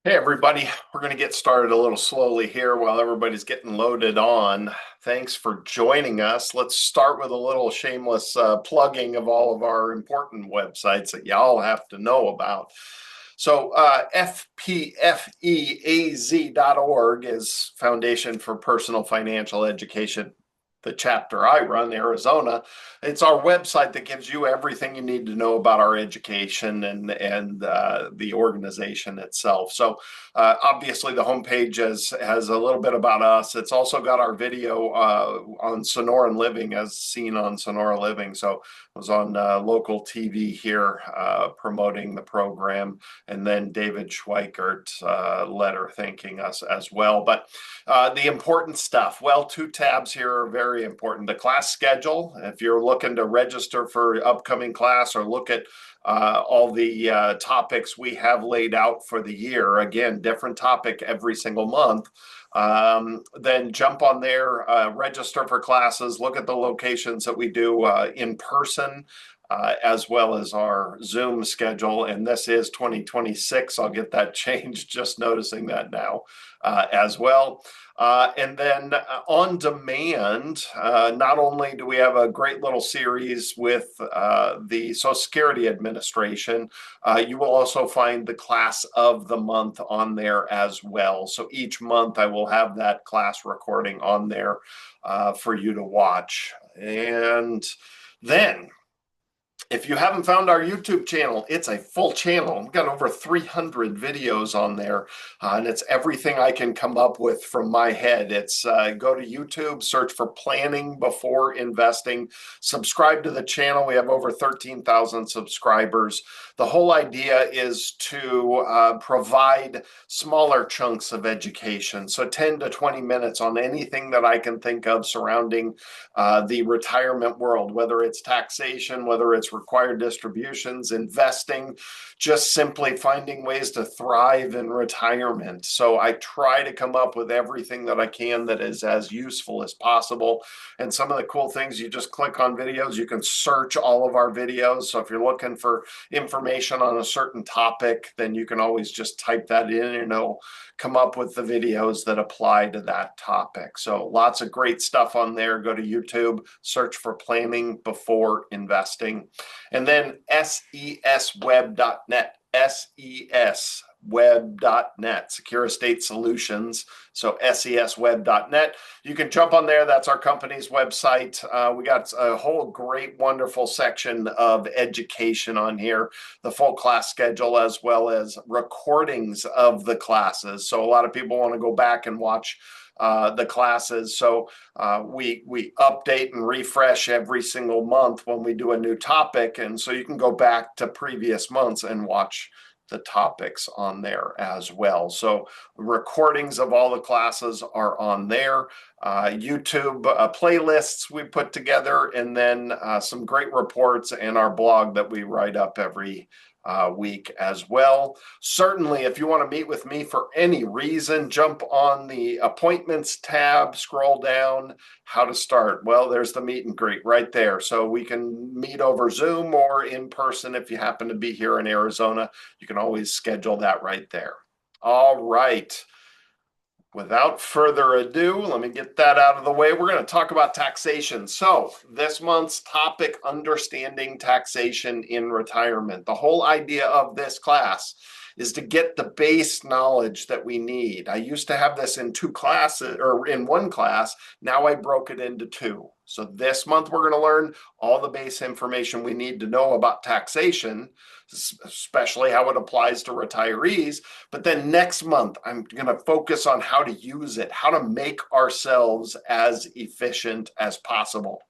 Hey everybody, we're going to get started a little slowly here while everybody's getting loaded on. Thanks for joining us. Let's start with a little shameless plugging of all of our important websites that y'all have to know about. So fpfeaz.org is Foundation for Personal Financial Education. The chapter I run, Arizona, it's our website that gives you everything you need to know about our education and the organization itself. So obviously, the homepage has a little bit about us. It's also got our video on Sonora Living, as seen on Sonora Living. So I was on local TV here promoting the program, and then David Schweikert letter thanking us as well. But the important stuff, well, two tabs here are very important. The class schedule, if you're looking to register for upcoming class or look at all the topics we have laid out for the year. Again, different topic every single month. Then jump on there, register for classes, look at the locations that we do in person. As well as our Zoom schedule. And this is 2026. I'll get that changed, just noticing that now as well. And then on demand, not only do we have a great little series with the Social Security Administration, you will also find the class of the month on there as well. So each month I will have that class recording on there for you to watch. And then if you haven't found our YouTube channel, it's a full channel. We've got over 300 videos on there, and it's everything I can come up with from my head. It's go to YouTube, search for Planning Before Investing, subscribe to the channel. We have over 13,000 subscribers. The whole idea is to provide smaller chunks of education, so 10 to 20 minutes on anything that I can think of surrounding the retirement world, whether it's taxation, whether it's required distributions, investing, just simply finding ways to thrive in retirement. So I try to come up with everything that I can that is as useful as possible. And some of the cool things, you just click on videos, you can search all of our videos. So if you're looking for information on a certain topic, then you can always just type that in and it'll come up with the videos that apply to that topic. So lots of great stuff on there. Go to YouTube, search for Planning Before Investing. And then sesweb.net, sesweb.net, Secure Estate Solutions. So sesweb.net. You can jump on there. That's our company's website. We got a whole great, wonderful section of education on here, the full class schedule, as well as recordings of the classes. So a lot of people want to go back and watch the classes. So we update and refresh every single month when we do a new topic. And so you can go back to previous months and watch the topics on there as well. So recordings of all the classes are on there. YouTube playlists we put together, and then some great reports and our blog that we write up every week as well. Certainly, if you want to meet with me for any reason, jump on the appointments tab, scroll down, how to start. Well, there's the meet and greet right there. So we can meet over Zoom or in person. If you happen to be here in Arizona, you can always schedule that right there. All right. Without further ado, let me get that out of the way. We're going to talk about taxation. So this month's topic, understanding taxation in retirement. The whole idea of this class is to get the base knowledge that we need. I used to have this in two classes or in one class. Now I broke it into two. So this month we're going to learn all the base information we need to know about taxation, especially how it applies to retirees. But then next month, I'm going to focus on how to use it, how to make ourselves as efficient as possible.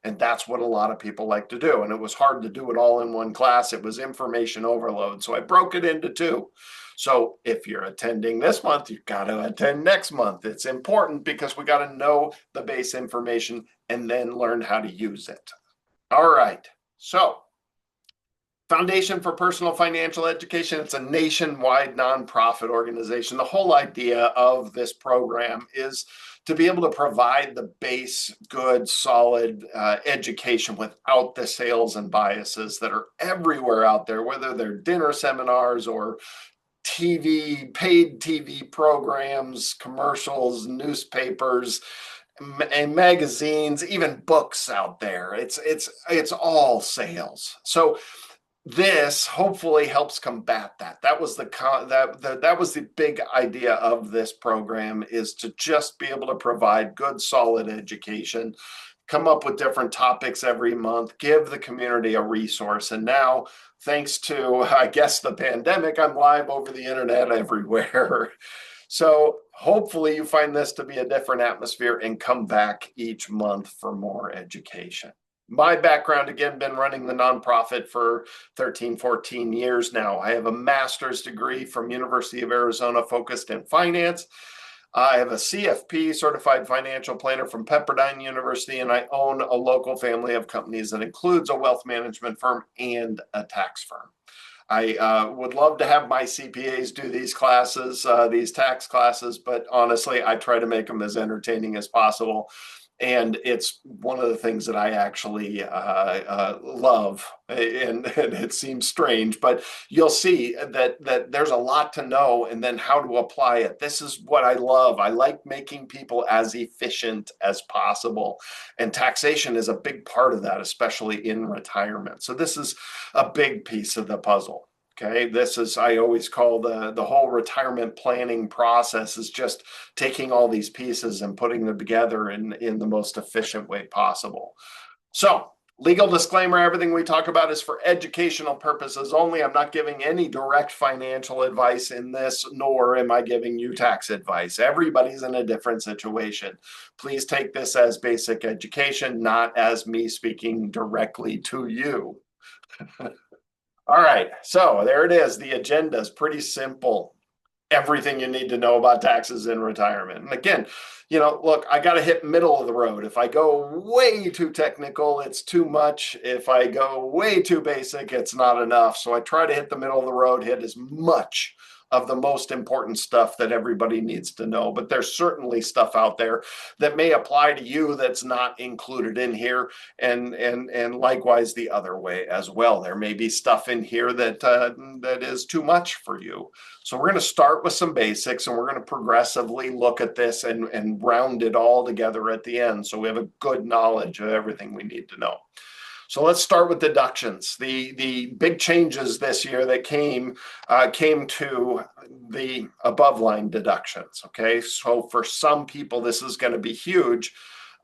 And that's what a lot of people like to do. And it was hard to do it all in one class. It was information overload. So I broke it into two. So if you're attending this month, you've got to attend next month. It's important because we got to know the base information and then learn how to use it. All right. So Foundation for Personal Financial Education, it's a nationwide nonprofit organization. The whole idea of this program is to be able to provide the base, good, solid education without the sales and biases that are everywhere out there, whether they're dinner seminars or paid TV programs, commercials, newspapers, and magazines, even books out there. It's all sales. So this hopefully helps combat that. That was that was the big idea of this program, is to just be able to provide good, solid education, come up with different topics every month, give the community a resource. And now, thanks to, I guess, the pandemic, I'm live over the internet everywhere. So hopefully you find this to be a different atmosphere and come back each month for more education. My background, again, been running the nonprofit for 13, 14 years now. I have a master's degree from University of Arizona focused in finance. I have a CFP, Certified Financial Planner from Pepperdine University, and I own a local family of companies that includes a wealth management firm and a tax firm. I would love to have my CPAs do these classes, these tax classes, but honestly, I try to make them as entertaining as possible. And it's one of the things that I actually love, and it seems strange, but you'll see that there's a lot to know, and then how to apply it. This is what I love. I like making people as efficient as possible, and taxation is a big part of that, especially in retirement. So this is a big piece of the puzzle. Okay, this is, I always call the whole retirement planning process is just taking all these pieces and putting them together in the most efficient way possible. So, legal disclaimer, everything we talk about is for educational purposes only. I'm not giving any direct financial advice in this, nor am I giving you tax advice. Everybody's in a different situation. Please take this as basic education, not as me speaking directly to you. All right, so there it is. The agenda is pretty simple. Everything you need to know about taxes in retirement. And again, look, I got to hit middle of the road. If I go way too technical, it's too much. If I go way too basic, it's not enough. So I try to hit the middle of the road, hit as much of the most important stuff that everybody needs to know. But there's certainly stuff out there that may apply to you that's not included in here, and likewise the other way as well. There may be stuff in here that is too much for you. So we're going to start with some basics, and we're going to progressively look at this and round it all together at the end, so we have a good knowledge of everything we need to know. So let's start with deductions. The big changes this year that came to the above line deductions. Okay, so for some people this is going to be huge.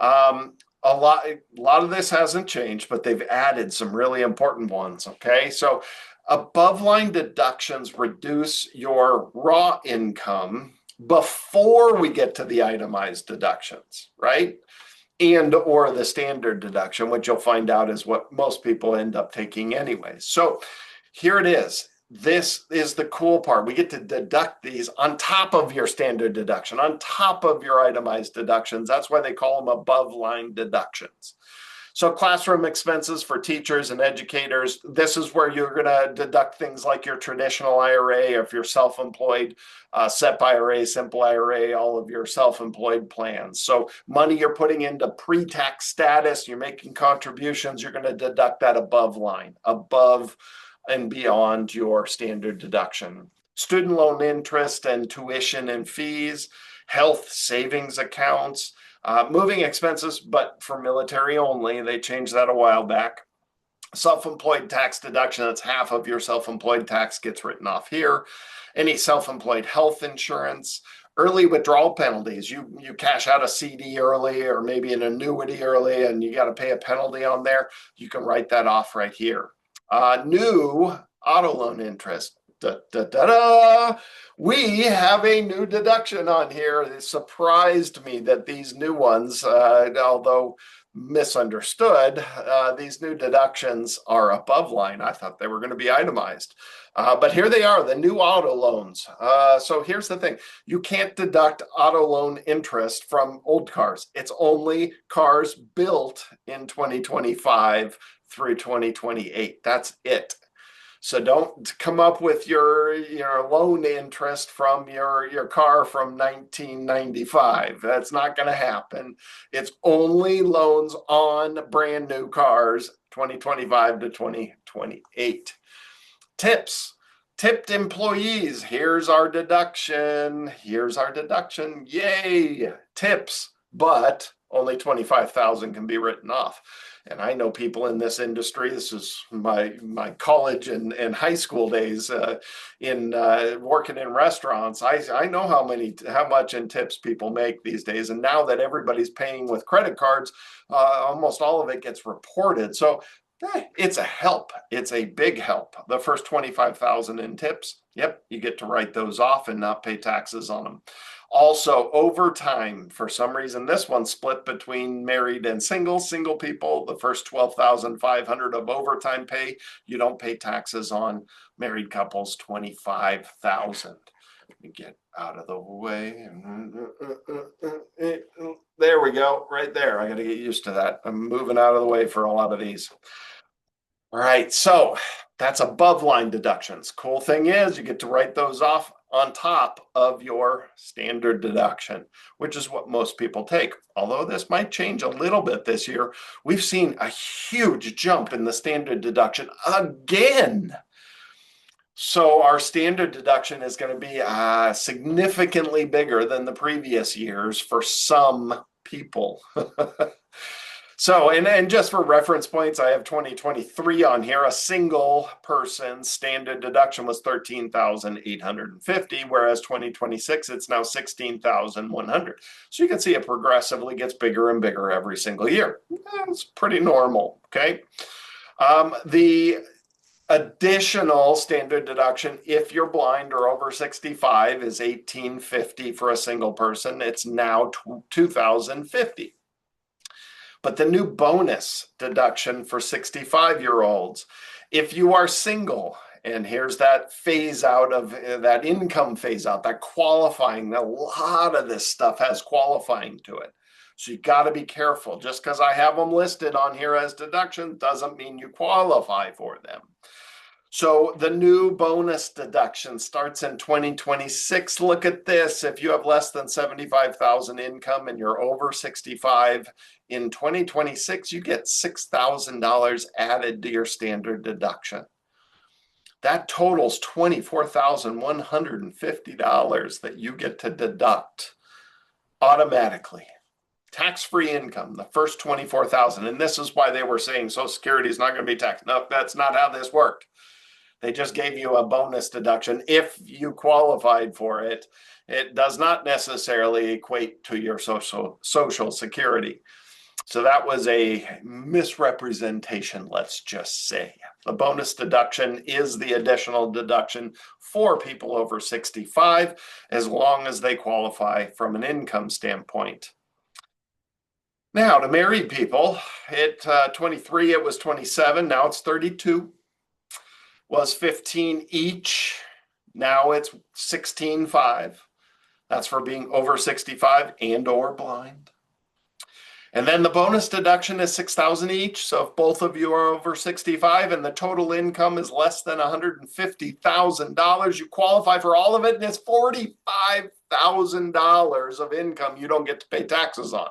A lot of this hasn't changed, but they've added some really important ones. Okay, so above line deductions reduce your raw income before we get to the itemized deductions, right? And or the standard deduction, which you'll find out is what most people end up taking anyway. So here it is. This is the cool part. We get to deduct these on top of your standard deduction, on top of your itemized deductions. That's why they call them above line deductions. So classroom expenses for teachers and educators, this is where you're going to deduct things like your traditional IRA, or if you're self-employed, SEP IRA, simple IRA, all of your self-employed plans. So money you're putting into pre-tax status, you're making contributions, you're going to deduct that above line, above and beyond your standard deduction. Student loan interest and tuition and fees, health savings accounts, moving expenses, but for military only. They changed that a while back. Self-employed tax deduction, that's half of your self-employed tax gets written off here. Any self-employed health insurance, early withdrawal penalties. You cash out a CD early, or maybe an annuity early, and you got to pay a penalty on there. You can write that off right here. New auto loan interest. Da, da, da, da. We have a new deduction on here. It surprised me that these new ones, although misunderstood, these new deductions are above line. I thought they were going to be itemized. But here they are, the new auto loans. So here's the thing. You can't deduct auto loan interest from old cars. It's only cars built in 2025 through 2028. That's it. So don't come up with your loan interest from your car from 1995. That's not going to happen. It's only loans on brand new cars, 2025 to 2028. Tips. Tipped employees, here's our deduction. Here's our deduction. Yay, tips, but only 25,000 can be written off. And I know people in this industry. This is my college and high school days in working in restaurants. I know how much in tips people make these days. And now that everybody's paying with credit cards, almost all of it gets reported. So it's a help. It's a big help. The first 25,000 in tips, yep, you get to write those off and not pay taxes on them. Also, overtime, for some reason, this one's split between married and single. Single people, the first 12,500 of overtime pay, you don't pay taxes on. Married couples, 25,000. Let me get out of the way. There we go, right there. I got to get used to that. I'm moving out of the way for a lot of these. All right, so that's above line deductions. Cool thing is you get to write those off on top of your standard deduction, which is what most people take. Although this might change a little bit this year, we've seen a huge jump in the standard deduction again. So our standard deduction is going to be significantly bigger than the previous years for some people. So, and just for reference points, I have 2023 on here. A single person standard deduction was 13,850, whereas 2026, it's now 16,100. So you can see it progressively gets bigger and bigger every single year. That's pretty normal, okay? The additional standard deduction, if you're blind or over 65, is 1,850 for a single person. It's now 2,050. But the new bonus deduction for 65-year-olds, if you are single, and here's that phase out of that income phase out, that qualifying, a lot of this stuff has qualifying to it. So you got to be careful. Just because I have them listed on here as deduction doesn't mean you qualify for them. So the new bonus deduction starts in 2026. Look at this. If you have less than 75,000 income and you're over 65, in 2026, you get $6,000 added to your standard deduction. That totals $24,150 that you get to deduct automatically. Tax-free income, the first 24,000. And this is why they were saying Social Security is not going to be taxed. No, that's not how this worked. They just gave you a bonus deduction if you qualified for it. It does not necessarily equate to your Social Security. So that was a misrepresentation, let's just say. The bonus deduction is the additional deduction for people over 65, as long as they qualify from an income standpoint. Now, to married people, at 23, it was 27. Now it's 32. Was 15 each. Now it's 16.5. That's for being over 65 and or blind. And then the bonus deduction is 6,000 each. So if both of you are over 65 and the total income is less than $150,000, you qualify for all of it, and it's $45,000 of income you don't get to pay taxes on.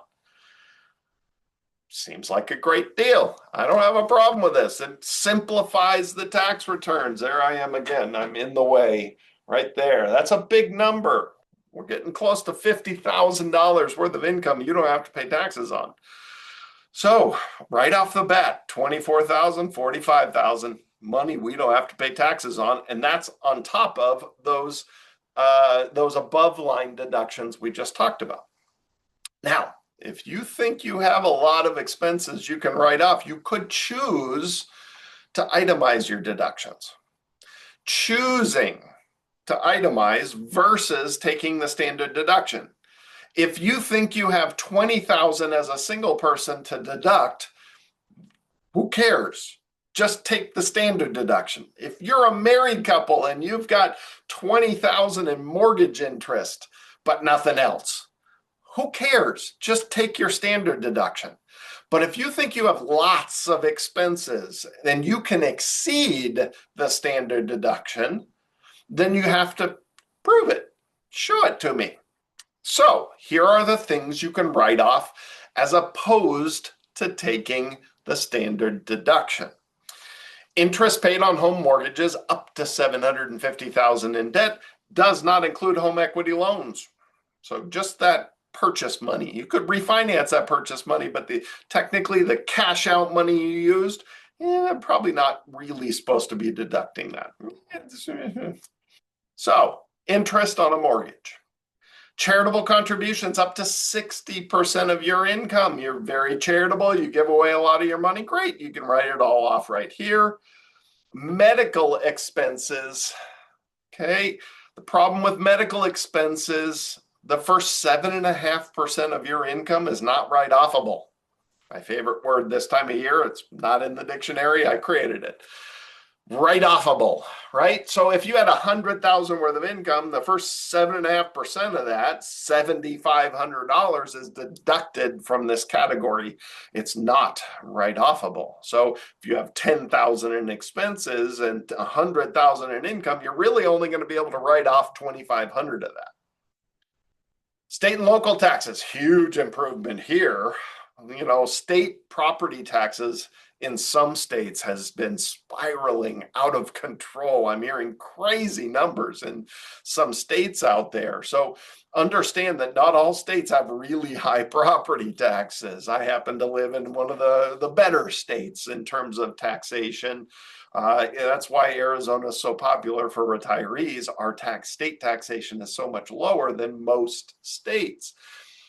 Seems like a great deal. I don't have a problem with this. It simplifies the tax returns. There I am again. I'm in the way right there. That's a big number. We're getting close to $50,000 worth of income you don't have to pay taxes on. So right off the bat, $24,000, $45,000 money we don't have to pay taxes on, and that's on top of those above line deductions we just talked about. Now, if you think you have a lot of expenses you can write off, you could choose to itemize your deductions. Choosing to itemize versus taking the standard deduction. If you think you have $20,000 as a single person to deduct, who cares? Just take the standard deduction. If you're a married couple and you've got $20,000 in mortgage interest, but nothing else, who cares? Just take your standard deduction. But if you think you have lots of expenses and you can exceed the standard deduction, then you have to prove it. Show it to me. So here are the things you can write off as opposed to taking the standard deduction. Interest paid on home mortgages up up to $750,000 in debt does not include home equity loans. So just that purchase money. You could refinance that purchase money, but technically the cash out money you used, probably not really supposed to be deducting that. So interest on a mortgage. Charitable contributions up to 60% of your income. You're very charitable. You give away a lot of your money. Great. You can write it all off right here. Medical expenses. Okay. The problem with medical expenses, the first 7.5% of your income is not write-offable. My favorite word this time of year. It's not in the dictionary. I created it. Write-offable, right? So if you had $100,000 worth of income, the first 7.5% of that, $7,500, is deducted from this category. It's not write-offable. So if you have $10,000 in expenses and $100,000 in income, you're really only going to be able to write off $2,500 of that. State and local taxes, huge improvement here. You know, state property taxes in some states has been spiraling out of control. I'm hearing crazy numbers in some states out there. So understand that not all states have really high property taxes. I happen to live in one of the better states in terms of taxation. That's why Arizona is so popular for retirees. Our state taxation is so much lower than most states.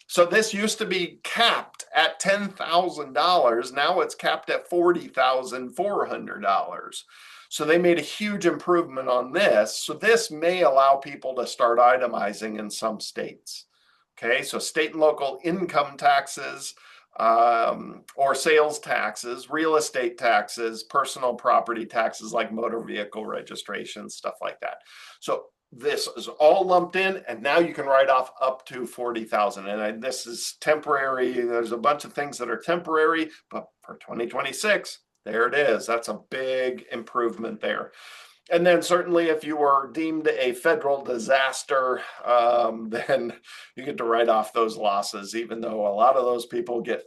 So this used to be capped at $10,000. Now it's capped at $40,400. So they made a huge improvement on this. So this may allow people to start itemizing in some states. Okay, so state and local income taxes or sales taxes, real estate taxes, personal property taxes like motor vehicle registration, stuff like that. So this is all lumped in, and now you can write off up to $40,000. And this is temporary. There's a bunch of things that are temporary, but for 2026, there it is. That's a big improvement there. And then certainly if you were deemed a federal disaster, then you get to write off those losses, even though a lot of those people get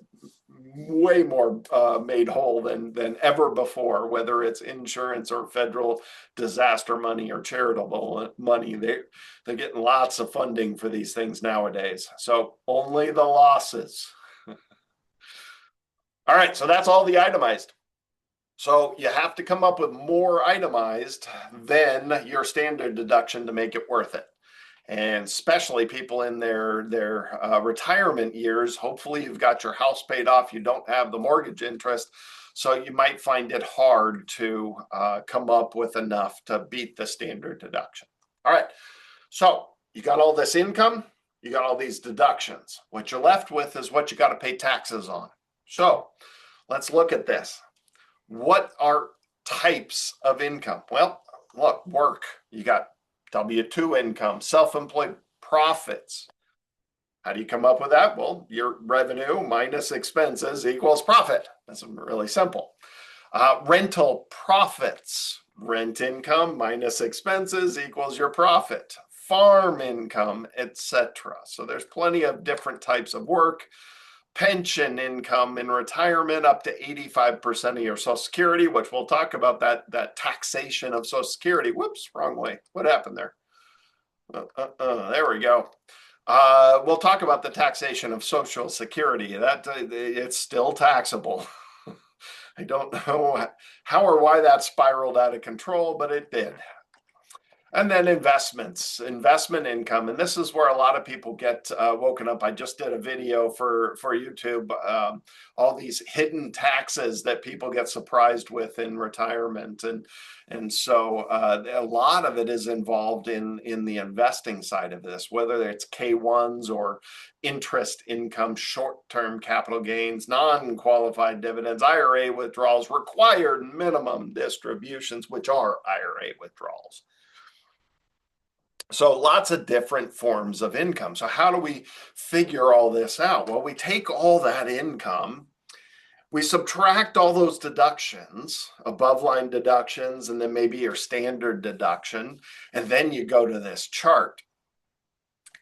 way more made whole than ever before, whether it's insurance or federal disaster money or charitable money. They're getting lots of funding for these things nowadays. So only the losses. All right, so that's all the itemized. So you have to come up with more itemized than your standard deduction to make it worth it. And especially people in their retirement years, hopefully you've got your house paid off, you don't have the mortgage interest, so you might find it hard to come up with enough to beat the standard deduction. All right, so you got all this income, you got all these deductions. What you're left with is what you got to pay taxes on. So let's look at this. What are types of income? Well, look, work. You got W-2 income, self-employed profits. How do you come up with that? Well, your revenue minus expenses equals profit. That's really simple. Rental profits. Rent income minus expenses equals your profit. Farm income, etc. So there's plenty of different types of work. Pension income in retirement up to 85% of your Social Security, which we'll talk about that taxation of Social Security. Whoops, wrong way. What happened there? There we go. We'll talk about the taxation of Social Security. It's still taxable. I don't know how or why that spiraled out of control, but it did. And then investments, investment income. And this is where a lot of people get woken up. I just did a video for YouTube, all these hidden taxes that people get surprised with in retirement. And so a lot of it is involved in the investing side of this, whether it's K1s or interest income, short-term capital gains, non-qualified dividends, IRA withdrawals, required minimum distributions, which are IRA withdrawals. So lots of different forms of income. So how do we figure all this out? Well, we take all that income, we subtract all those deductions, above line deductions, and then maybe your standard deduction, and then you go to this chart.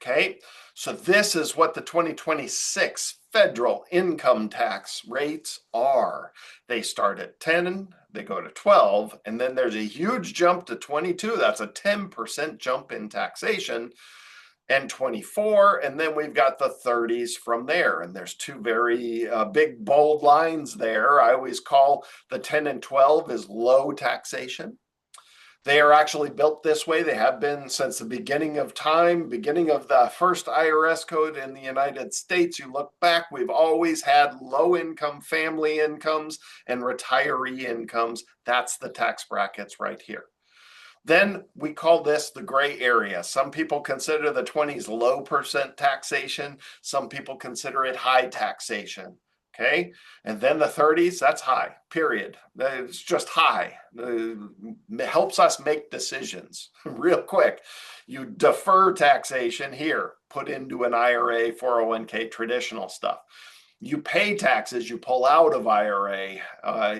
Okay, so this is what the 2026 federal income tax rates are. They start at 10, they go to 12, and then there's a huge jump to 22. That's a 10% jump in taxation, and 24, and then we've got the 30s from there. And there's two very big bold lines there. I always call the 10 and 12 is low taxation. They are actually built this way. They have been since the beginning of time, beginning of the first IRS code in the United States. You look back, we've always had low income family incomes and retiree incomes. That's the tax brackets right here. Then we call this the gray area. Some people consider the 20s low percent taxation. Some people consider it high taxation. Okay. And then the 30s, that's high, period. It's just high. It helps us make decisions real quick. You defer taxation here, put into an IRA, 401k, traditional stuff. You pay taxes, you pull out of IRA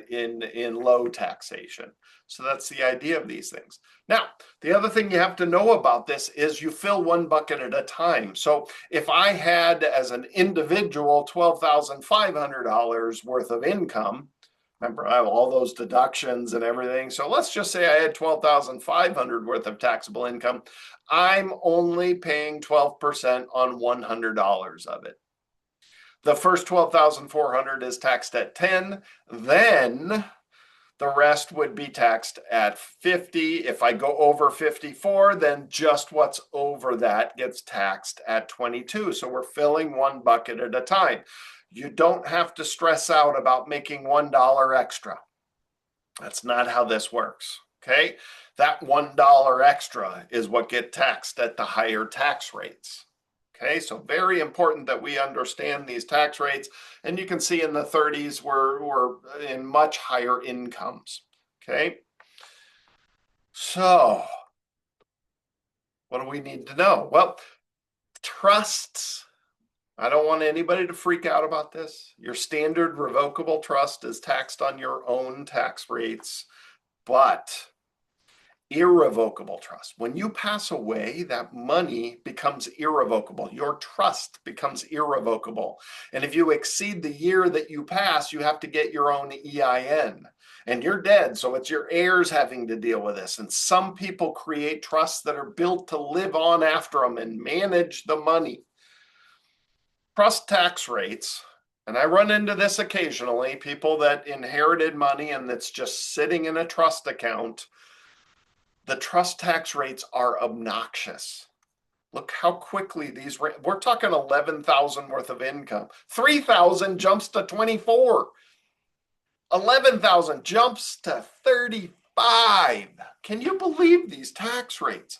in low taxation. So that's the idea of these things. Now, the other thing you have to know about this is you fill one bucket at a time. So if I had, as an individual, $12,500 worth of income, remember, I have all those deductions and everything. So let's just say I had $12,500 worth of taxable income. I'm only paying 12% on $100 of it. The first 12,400 is taxed at 10, then the rest would be taxed at 50. If I go over 54, then just what's over that gets taxed at 22. So we're filling one bucket at a time. You don't have to stress out about making $1 extra. That's not how this works. Okay, that $1 extra is what gets taxed at the higher tax rates. Okay, so very important that we understand these tax rates. And you can see in the 30s, we're in much higher incomes. Okay, so what do we need to know? Well, trusts. I don't want anybody to freak out about this. Your standard revocable trust is taxed on your own tax rates, but irrevocable trust. When you pass away, that money becomes irrevocable. Your trust becomes irrevocable. And if you exceed the year that you pass, you have to get your own EIN. And you're dead, so it's your heirs having to deal with this. And some people create trusts that are built to live on after them and manage the money. Trust tax rates, and I run into this occasionally, people that inherited money and that's just sitting in a trust account. The trust tax rates are obnoxious. Look how quickly these, we're talking 11,000 worth of income. 3,000 jumps to 24. 11,000 jumps to 35. Can you believe these tax rates?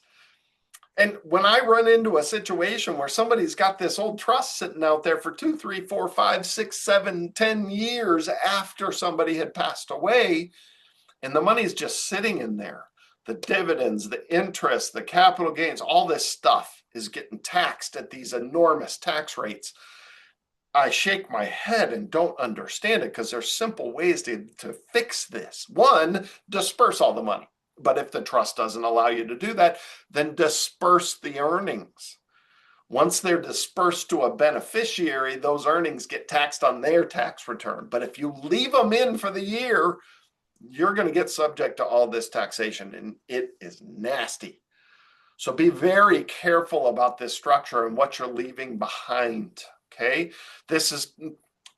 And when I run into a situation where somebody's got this old trust sitting out there for 2, 3, 4, 5, 6, 7, 10 years after somebody had passed away, and the money's just sitting in there, the dividends, the interest, the capital gains, all this stuff is getting taxed at these enormous tax rates. I shake my head and don't understand it because there's simple ways to fix this. One, disperse all the money. But if the trust doesn't allow you to do that, then disperse the earnings. Once they're dispersed to a beneficiary, those earnings get taxed on their tax return. But if you leave them in for the year, you're going to get subject to all this taxation, and it is nasty. So be very careful about this structure and what you're leaving behind. Okay, this is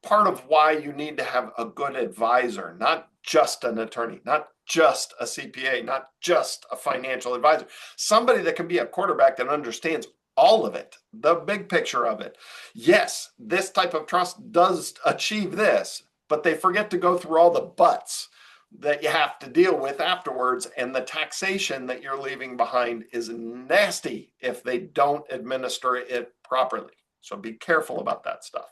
part of why you need to have a good advisor, not just an attorney, not just a CPA, not just a financial advisor, somebody that can be a quarterback that understands all of it, the big picture of it. Yes, this type of trust does achieve this, but they forget to go through all the buts that you have to deal with afterwards, and the taxation that you're leaving behind is nasty if they don't administer it properly. So be careful about that stuff.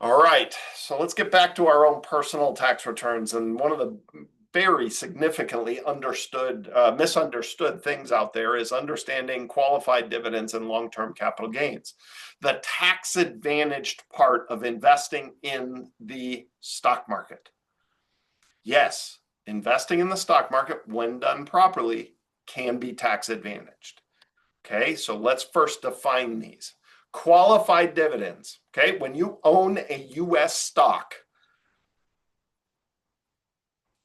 All right, so let's get back to our own personal tax returns. And one of the very significantly misunderstood things out there is understanding qualified dividends and long-term capital gains. The tax-advantaged part of investing in the stock market. Yes, investing in the stock market, when done properly, can be tax-advantaged. Okay, so let's first define these. Qualified dividends. Okay, when you own a US stock,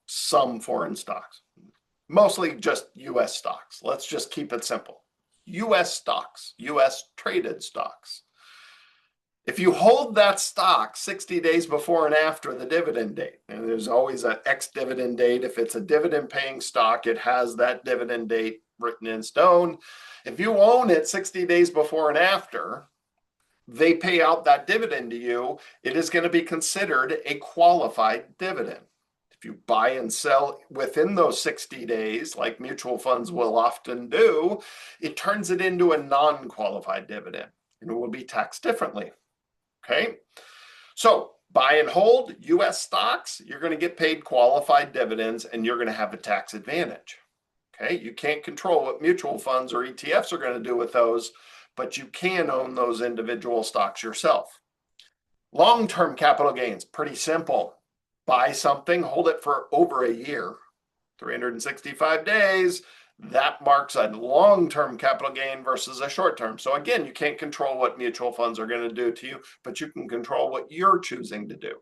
some foreign stocks, mostly just US stocks. Let's just keep it simple. US stocks, US traded stocks. If you hold that stock 60 days before and after the dividend date, and there's always an ex-dividend date. If it's a dividend paying stock, it has that dividend date written in stone. If you own it 60 days before and after, they pay out that dividend to you, it is going to be considered a qualified dividend. If you buy and sell within those 60 days, like mutual funds will often do, it turns it into a non-qualified dividend and it will be taxed differently. Okay, so buy and hold US stocks, you're going to get paid qualified dividends and you're going to have a tax advantage. Okay, you can't control what mutual funds or ETFs are going to do with those, but you can own those individual stocks yourself. Long-term capital gains, pretty simple. Buy something, hold it for over a year, 365 days. That marks a long-term capital gain versus a short-term. So again, you can't control what mutual funds are going to do to you, but you can control what you're choosing to do.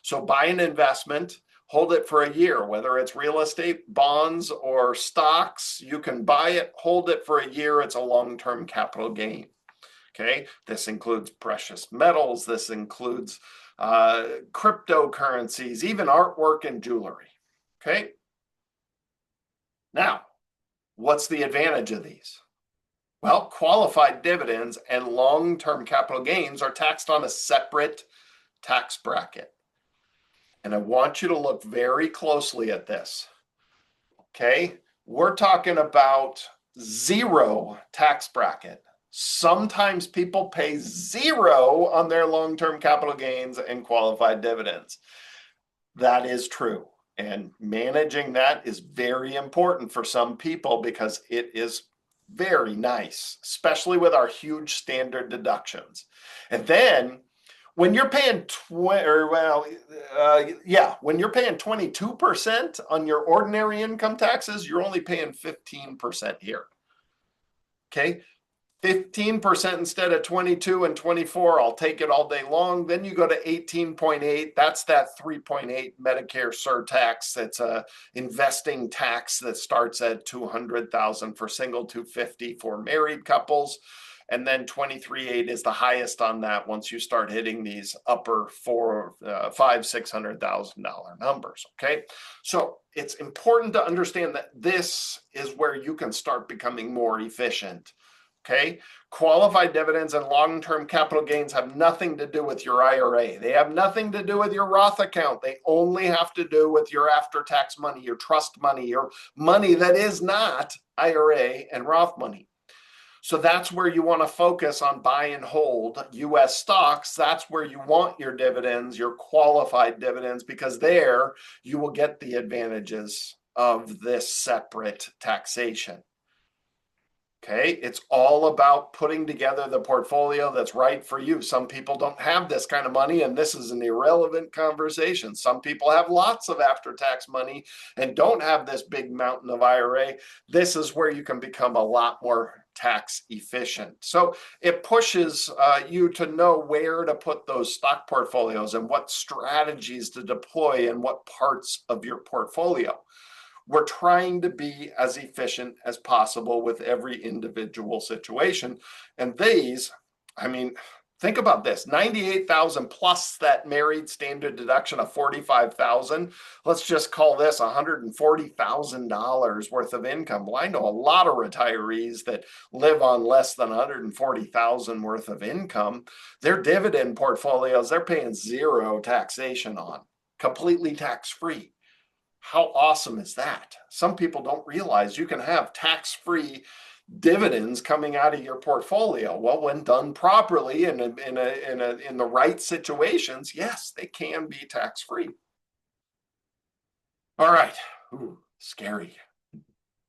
So buy an investment, hold it for a year, whether it's real estate, bonds, or stocks. You can buy it, hold it for a year. It's a long-term capital gain. Okay, this includes precious metals. This includes cryptocurrencies, even artwork and jewelry. Okay, now, what's the advantage of these? Well, qualified dividends and long-term capital gains are taxed on a separate tax bracket. And I want you to look very closely at this. Okay, we're talking about zero tax bracket. Sometimes people pay zero on their long-term capital gains and qualified dividends. That is true. And managing that is very important for some people because it is very nice, especially with our huge standard deductions. And then when you're paying when you're paying 22% on your ordinary income taxes, you're only paying 15% here. Okay, 15% instead of 22 and 24, I'll take it all day long. Then you go to 18.8. That's that 3.8 Medicare surtax. That's a investing tax that starts at 200,000 for single, 250 for married couples. And then 23.8 is the highest on that once you start hitting these upper $500,000-$600,000 numbers. Okay, so it's important to understand that this is where you can start becoming more efficient. Okay, qualified dividends and long-term capital gains have nothing to do with your IRA. They have nothing to do with your Roth account. They only have to do with your after-tax money, your trust money, your money that is not IRA and Roth money. So that's where you want to focus on buy and hold US stocks. That's where you want your dividends, your qualified dividends, because there you will get the advantages of this separate taxation. Okay, it's all about putting together the portfolio that's right for you. Some people don't have this kind of money, and this is an irrelevant conversation. Some people have lots of after-tax money and don't have this big mountain of IRA. This is where you can become a lot more tax efficient. So it pushes you to know where to put those stock portfolios and what strategies to deploy in what parts of your portfolio. We're trying to be as efficient as possible with every individual situation. And these, I mean, think about this, 98,000 plus that married standard deduction of 45,000. Let's just call this $140,000 worth of income. Well, I know a lot of retirees that live on less than 140,000 worth of income. Their dividend portfolios, they're paying zero taxation on, completely tax-free. How awesome is that? Some people don't realize you can have tax-free dividends coming out of your portfolio. Well, when done properly and in the right situations, yes, they can be tax-free. All right. Ooh, scary.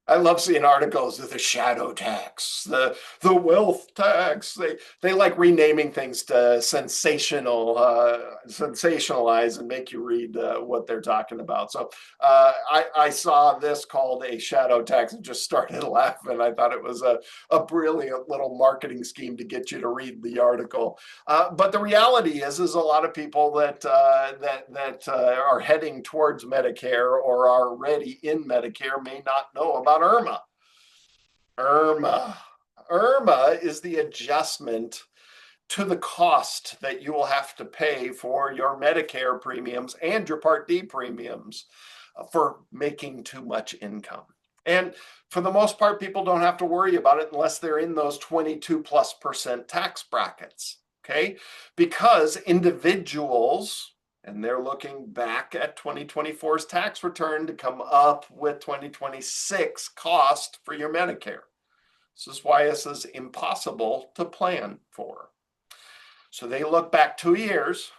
I love seeing articles of the shadow tax, the wealth tax. They like renaming things to sensationalize and make you read what they're talking about. So I saw this called a shadow tax and just started laughing. I thought it was a brilliant little marketing scheme to get you to read the article. But the reality is a lot of people that are heading towards Medicare or are already in Medicare may not know about IRMA. IRMA is the adjustment to the cost that you will have to pay for your Medicare premiums and your Part D premiums for making too much income. And for the most part, people don't have to worry about it unless they're in those 22+% tax brackets, okay? Because individuals, and they're looking back at 2024's tax return to come up with 2026 cost for your Medicare. This is why this is impossible to plan for. So they look back 2 years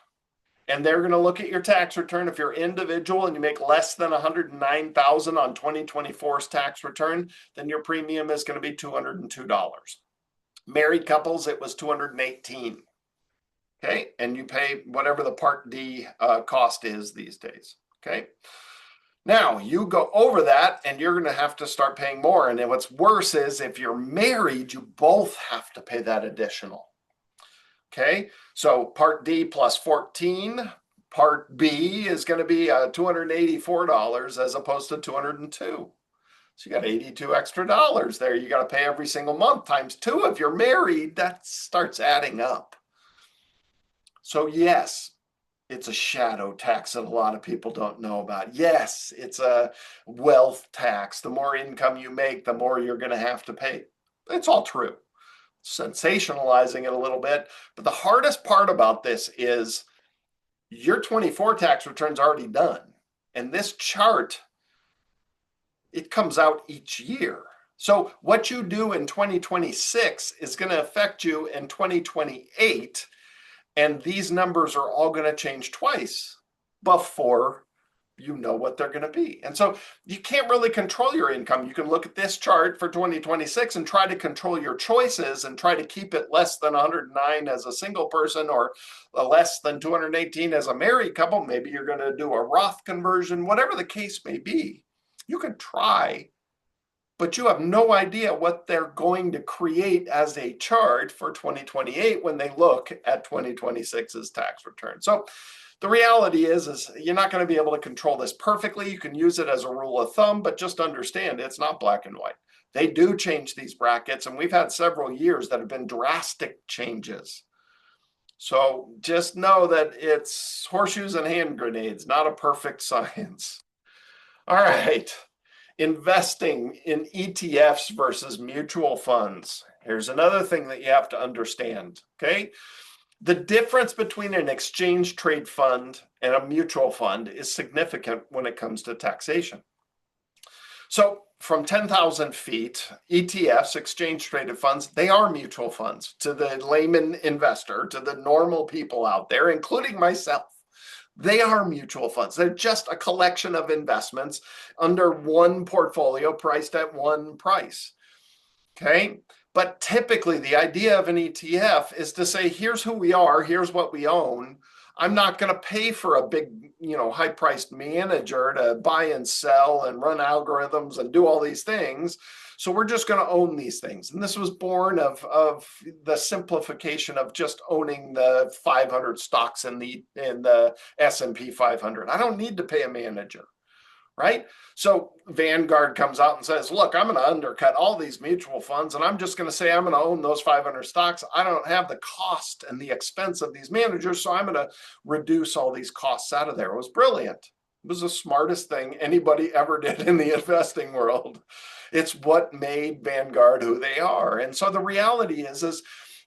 and they're going to look at your tax return. If you're individual and you make less than $109,000 on 2024's tax return, then your premium is going to be $202. Married couples, it was $218. Okay, and you pay whatever the Part D cost is these days. Okay, now you go over that and you're going to have to start paying more. And then what's worse is if you're married, you both have to pay that additional. Okay, so Part D plus 14, Part B is going to be $284 as opposed to 202. So you got 82 extra dollars there. You got to pay every single month times 2. If you're married, that starts adding up. So yes, it's a shadow tax that a lot of people don't know about. Yes, it's a wealth tax. The more income you make, the more you're going to have to pay. It's all true. Sensationalizing it a little bit. But the hardest part about this is your 24 tax return's already done. And this chart, it comes out each year. So what you do in 2026 is going to affect you in 2028. And these numbers are all going to change twice before you know what they're going to be. And so you can't really control your income. You can look at this chart for 2026 and try to control your choices and try to keep it less than 109 as a single person or less than 218 as a married couple. Maybe you're going to do a Roth conversion, whatever the case may be. You can try, but you have no idea what they're going to create as a chart for 2028 when they look at 2026's tax return. So the reality is you're not going to be able to control this perfectly. You can use it as a rule of thumb, but just understand it's not black and white. They do change these brackets, and we've had several years that have been drastic changes. So just know that it's horseshoes and hand grenades, not a perfect science. All right. Investing in ETFs versus mutual funds. Here's another thing that you have to understand, okay? The difference between an exchange trade fund and a mutual fund is significant when it comes to taxation. So from 10,000 feet, ETFs, exchange traded funds, they are mutual funds to the layman investor, to the normal people out there, including myself. They are mutual funds. They're just a collection of investments under one portfolio priced at one price. Okay. But typically the idea of an ETF is to say, here's who we are, here's what we own. I'm not going to pay for a big, high-priced manager to buy and sell and run algorithms and do all these things. So we're just going to own these things. And this was born of the simplification of just owning the 500 stocks in the S&P 500. I don't need to pay a manager, right? So Vanguard comes out and says, look, I'm going to undercut all these mutual funds, and I'm just going to say I'm going to own those 500 stocks. I don't have the cost and the expense of these managers, so I'm going to reduce all these costs out of there. It was brilliant. It was the smartest thing anybody ever did in the investing world. It's what made Vanguard who they are. And so the reality is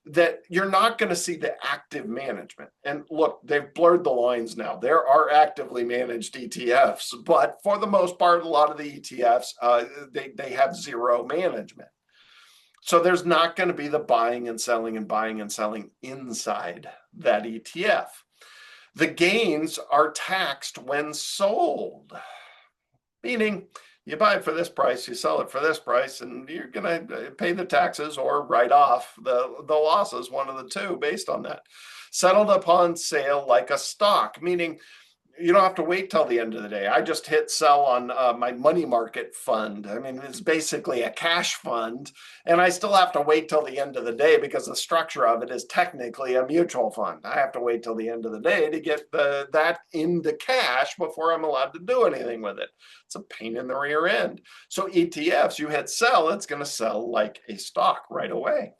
that you're not going to see the active management. And look, they've blurred the lines now. There are actively managed ETFs, but for the most part, a lot of the ETFs, they have zero management. So there's not going to be the buying and selling inside that ETF. The gains are taxed when sold, meaning You buy it for this price, you sell it for this price, and you're going to pay the taxes or write off the losses, one of the two, based on that. Settled upon sale like a stock, meaning you don't have to wait till the end of the day. I just hit sell on my money market fund. I mean, it's basically a cash fund, and I still have to wait till the end of the day because the structure of it is technically a mutual fund. I have to wait till the end of the day to get that into cash before I'm allowed to do anything with it. It's a pain in the rear end. So ETFs, you hit sell, it's going to sell like a stock right away.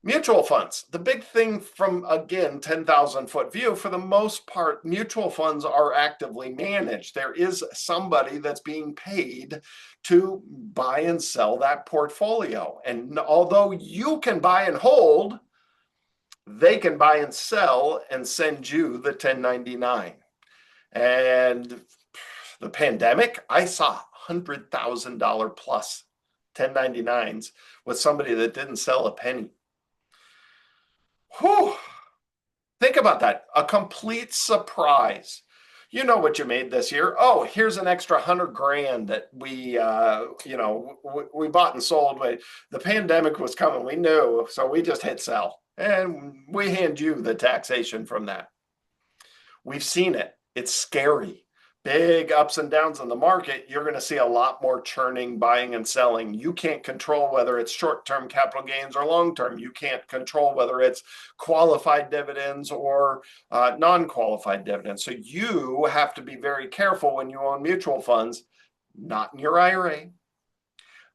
Mutual funds, the big thing from, again, 10,000 foot view, for the most part, mutual funds are actively managed. There is somebody that's being paid to buy and sell that portfolio. And although you can buy and hold, they can buy and sell and send you the 1099. And the pandemic, I saw $100,000 plus 1099s with somebody that didn't sell a penny. Whew. Think about that. A complete surprise. You know what you made this year. Oh, here's an extra 100 grand that we bought and sold. The pandemic was coming. We knew, so we just hit sell, and we hand you the taxation from that. We've seen it. It's scary. Big ups and downs in the market. You're going to see a lot more churning, buying and selling. You can't control whether it's short-term capital gains or long-term. You can't control whether it's qualified dividends or non-qualified dividends. So you have to be very careful when you own mutual funds, not in your IRA,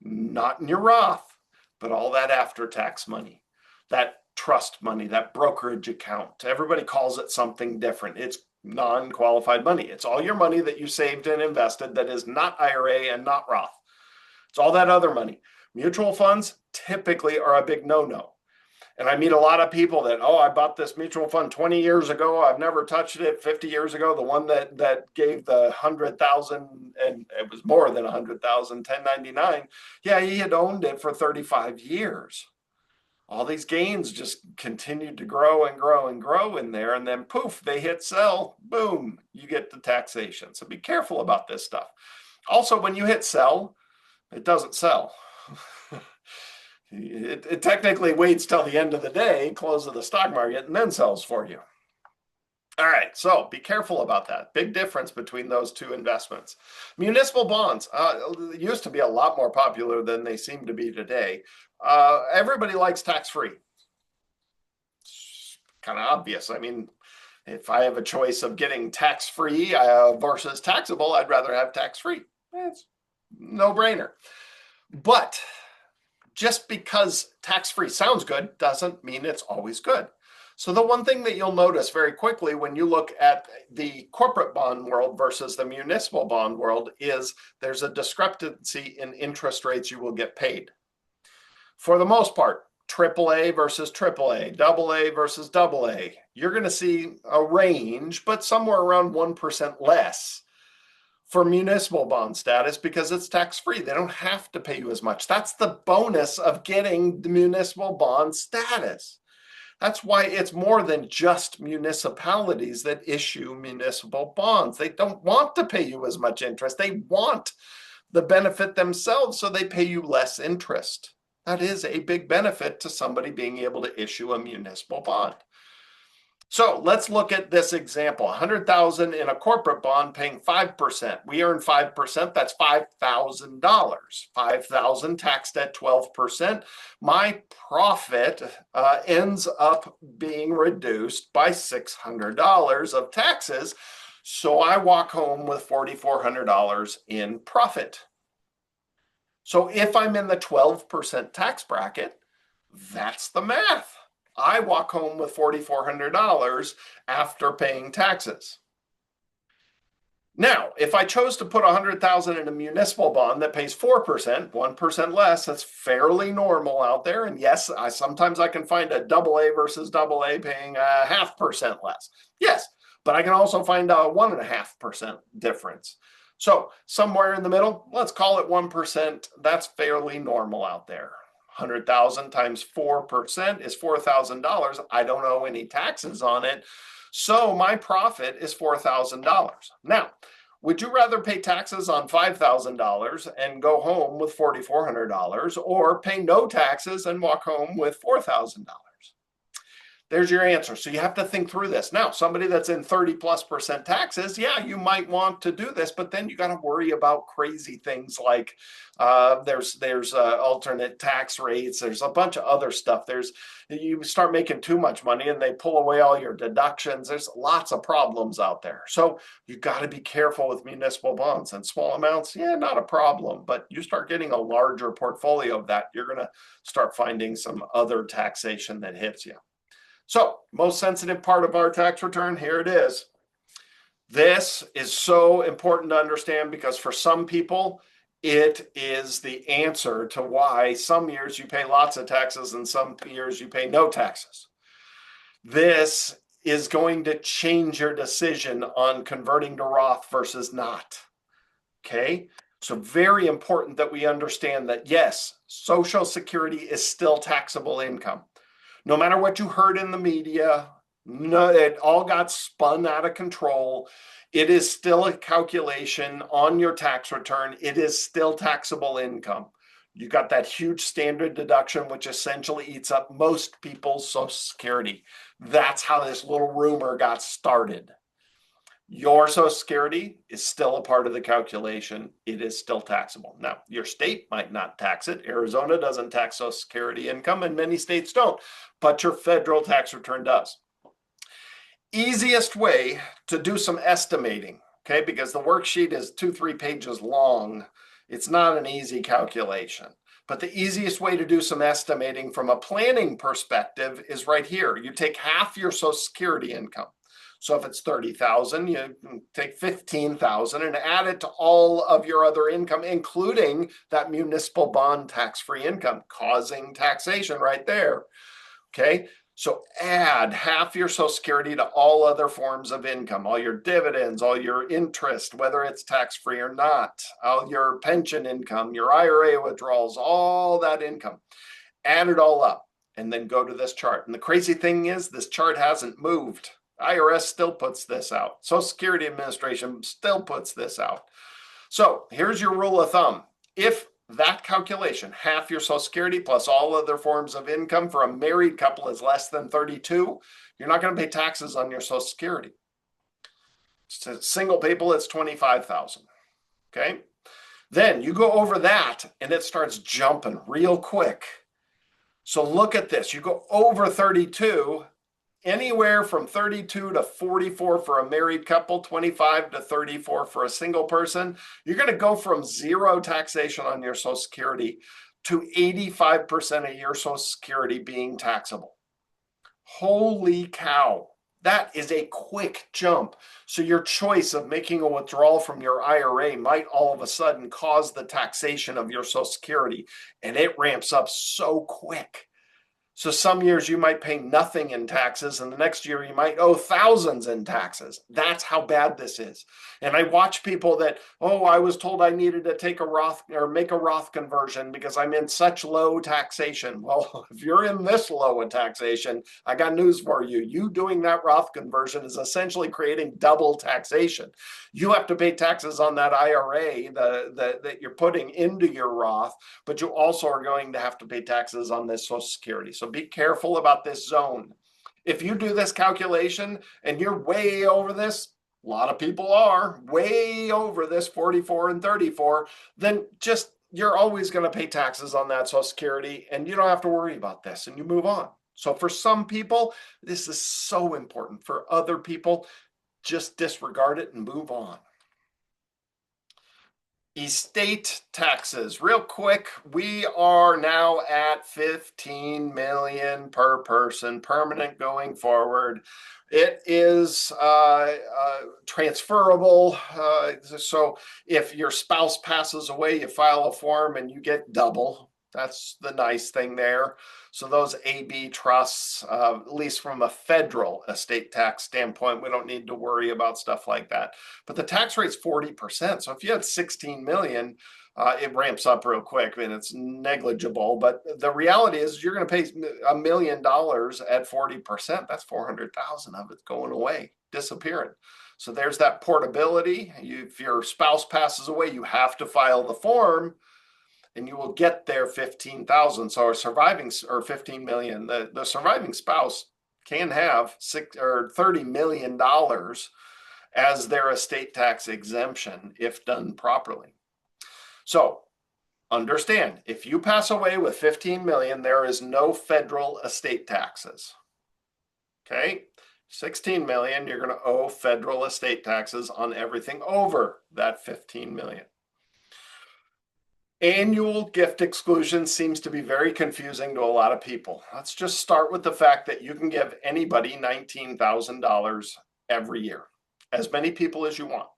not in your Roth, but all that after-tax money, that trust money, that brokerage account. Everybody calls it something different. It's non-qualified money. It's all your money that you saved and invested that is not IRA and not Roth. It's all that other money. Mutual funds typically are a big no-no. And I meet a lot of people that, oh, I bought this mutual fund 20 years ago. I've never touched it. 50 years ago, the one that gave the 100,000, and it was more than 100,000, 1099. Yeah, he had owned it for 35 years. All these gains just continued to grow and grow and grow in there. And then poof, they hit sell, boom, you get the taxation. So be careful about this stuff. Also, when you hit sell, it doesn't sell. It technically waits till the end of the day, close of the stock market, and then sells for you. All right, so be careful about that. Big difference between those two investments. Municipal bonds used to be a lot more popular than they seem to be today. Everybody likes tax-free. It's kind of obvious. I mean, if I have a choice of getting tax-free versus taxable, I'd rather have tax-free. It's no-brainer. But just because tax-free sounds good doesn't mean it's always good. So the one thing that you'll notice very quickly when you look at the corporate bond world versus the municipal bond world is there's a discrepancy in interest rates you will get paid. For the most part, AAA versus AAA, AA versus AA, you're going to see a range, but somewhere around 1% less for municipal bond status because it's tax-free. They don't have to pay you as much. That's the bonus of getting the municipal bond status. That's why it's more than just municipalities that issue municipal bonds. They don't want to pay you as much interest. They want the benefit themselves, so they pay you less interest. That is a big benefit to somebody being able to issue a municipal bond. So let's look at this example. 100,000 in a corporate bond paying 5%. We earn 5%, that's $5,000. 5,000 taxed at 12%. My profit ends up being reduced by $600 of taxes. So I walk home with $4,400 in profit. So if I'm in the 12% tax bracket, that's the math. I walk home with $4,400 after paying taxes. Now, if I chose to put $100,000 in a municipal bond that pays 4%, 1% less, that's fairly normal out there. And yes, sometimes I can find a AA versus AA paying 0.5% less. Yes, but I can also find a 1.5% difference. So somewhere in the middle, let's call it 1%. That's fairly normal out there. 100,000 times 4% is $4,000. I don't owe any taxes on it. So my profit is $4,000. Now, Would you rather pay taxes on $5,000 and go home with $4,400 or pay no taxes and walk home with $4,000? There's your answer. So you have to think through this. Now, somebody that's in 30+% taxes, yeah, you might want to do this, but then you got to worry about crazy things like there's alternate tax rates. There's a bunch of other stuff. You start making too much money and they pull away all your deductions. There's lots of problems out there. So you got to be careful with municipal bonds. And small amounts, yeah, not a problem. But you start getting a larger portfolio of that, you're going to start finding some other taxation that hits you. So, most sensitive part of our tax return, here it is. This is so important to understand because for some people, it is the answer to why some years you pay lots of taxes and some years you pay no taxes. This is going to change your decision on converting to Roth versus not. Okay? So very important that we understand that, yes, Social Security is still taxable income. No matter what you heard in the media, no, it all got spun out of control. It is still a calculation on your tax return. It is still taxable income. You got that huge standard deduction, which essentially eats up most people's Social Security. That's how this little rumor got started. Your Social Security is still a part of the calculation. It is still taxable. Now, your state might not tax it. Arizona doesn't tax Social Security income, and many states don't, but your federal tax return does. Easiest way to do some estimating, okay, because the worksheet is 2-3 pages long. It's not an easy calculation. But the easiest way to do some estimating from a planning perspective is right here. You take half your Social Security income. So if it's 30,000, you take 15,000 and add it to all of your other income, including that municipal bond tax-free income, causing taxation right there. Okay, so add half your Social Security to all other forms of income, all your dividends, all your interest, whether it's tax-free or not, all your pension income, your IRA withdrawals, all that income. Add it all up and then go to this chart. And the crazy thing is this chart hasn't moved. IRS still puts this out. Social Security Administration still puts this out. So here's your rule of thumb. If that calculation, half your Social Security plus all other forms of income for a married couple is less than 32, you're not going to pay taxes on your Social Security. To single people, it's 25,000. Okay. Then you go over that and it starts jumping real quick. So look at this. You go over 32, anywhere from 32 to 44 for a married couple, 25 to 34 for a single person. You're going to go from zero taxation on your Social Security to 85% of your Social Security being taxable. Holy cow. That is a quick jump. So your choice of making a withdrawal from your IRA might all of a sudden cause the taxation of your Social Security, and it ramps up so quick. So some years you might pay nothing in taxes, and the next year you might owe thousands in taxes. That's how bad this is. And I watch people that, oh, I was told I needed to take a Roth or make a Roth conversion because I'm in such low taxation. Well, if you're in this low a taxation, I got news for you. You doing that Roth conversion is essentially creating double taxation. You have to pay taxes on that IRA that you're putting into your Roth, but you also are going to have to pay taxes on this Social Security. So be careful about this zone. If you do this calculation and you're way over this, a lot of people are way over this 44 and 34, then just you're always going to pay taxes on that Social Security and you don't have to worry about this and you move on. So for some people, this is so important. For other people, just disregard it and move on. Estate taxes, real quick, we are now at 15 million per person, permanent going forward. It is transferable. So if your spouse passes away, you file a form and you get double. That's the nice thing there. So those AB trusts, at least from a federal estate tax standpoint, we don't need to worry about stuff like that. But the tax rate's 40%. So if you had 16 million, it ramps up real quick and it's negligible. But the reality is you're going to pay $1 million at 40%. That's 400,000 of it going away, disappearing. So there's that portability. If your spouse passes away, you have to file the form and you will get their 15,000. So our surviving, or 15 million, the surviving spouse can have $30 million as their estate tax exemption if done properly. So understand, if you pass away with 15 million, there is no federal estate taxes. Okay? 16 million, you're going to owe federal estate taxes on everything over that 15 million. Annual gift exclusion seems to be very confusing to a lot of people. Let's just start with the fact that you can give anybody $19,000 every year, as many people as you want.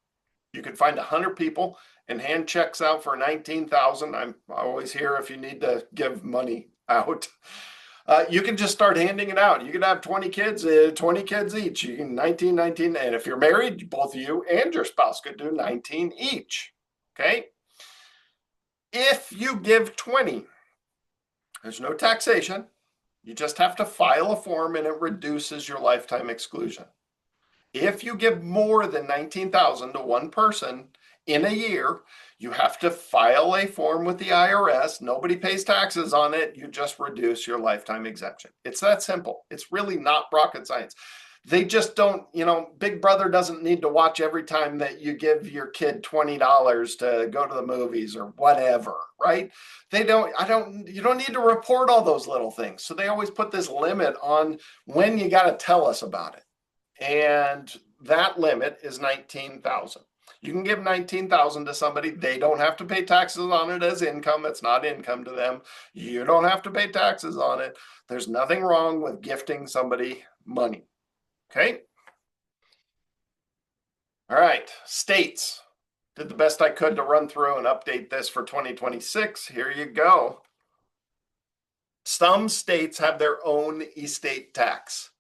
You could find 100 people and hand checks out for $19,000. I'm always here if you need to give money out. You can just start handing it out. You can have 20 kids each. You can 19, and if you're married, both you and your spouse could do 19 each. Okay? If you give 20, there's no taxation. You just have to file a form and it reduces your lifetime exclusion. If you give more than 19,000 to one person in a year, you have to file a form with the IRS. Nobody pays taxes on it. You just reduce your lifetime exemption. It's that simple. It's really not rocket science. They just don't, Big Brother doesn't need to watch every time that you give your kid $20 to go to the movies or whatever, right? You don't need to report all those little things. So they always put this limit on when you got to tell us about it. And that limit is 19,000. You can give 19,000 to somebody. They don't have to pay taxes on it as income. It's not income to them. You don't have to pay taxes on it. There's nothing wrong with gifting somebody money. Okay. All right. States. Did the best I could to run through and update this for 2026. Here you go. Some states have their own estate tax,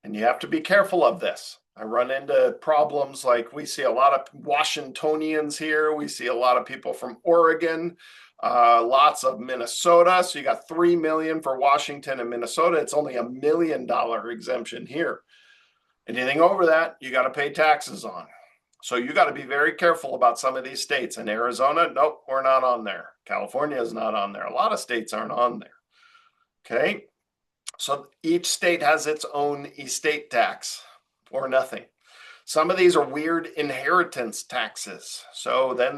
and you have to be careful of this. I run into problems like we see a lot of Washingtonians here. We see a lot of people from Oregon, lots of Minnesota. So you got 3 million for Washington and Minnesota. It's only $1 million exemption here. Anything over that, you got to pay taxes on. So you got to be very careful about some of these states. In Arizona, nope, we're not on there. California is not on there. A lot of states aren't on there. Okay. So each state has its own estate tax or nothing. Some of these are weird inheritance taxes. So then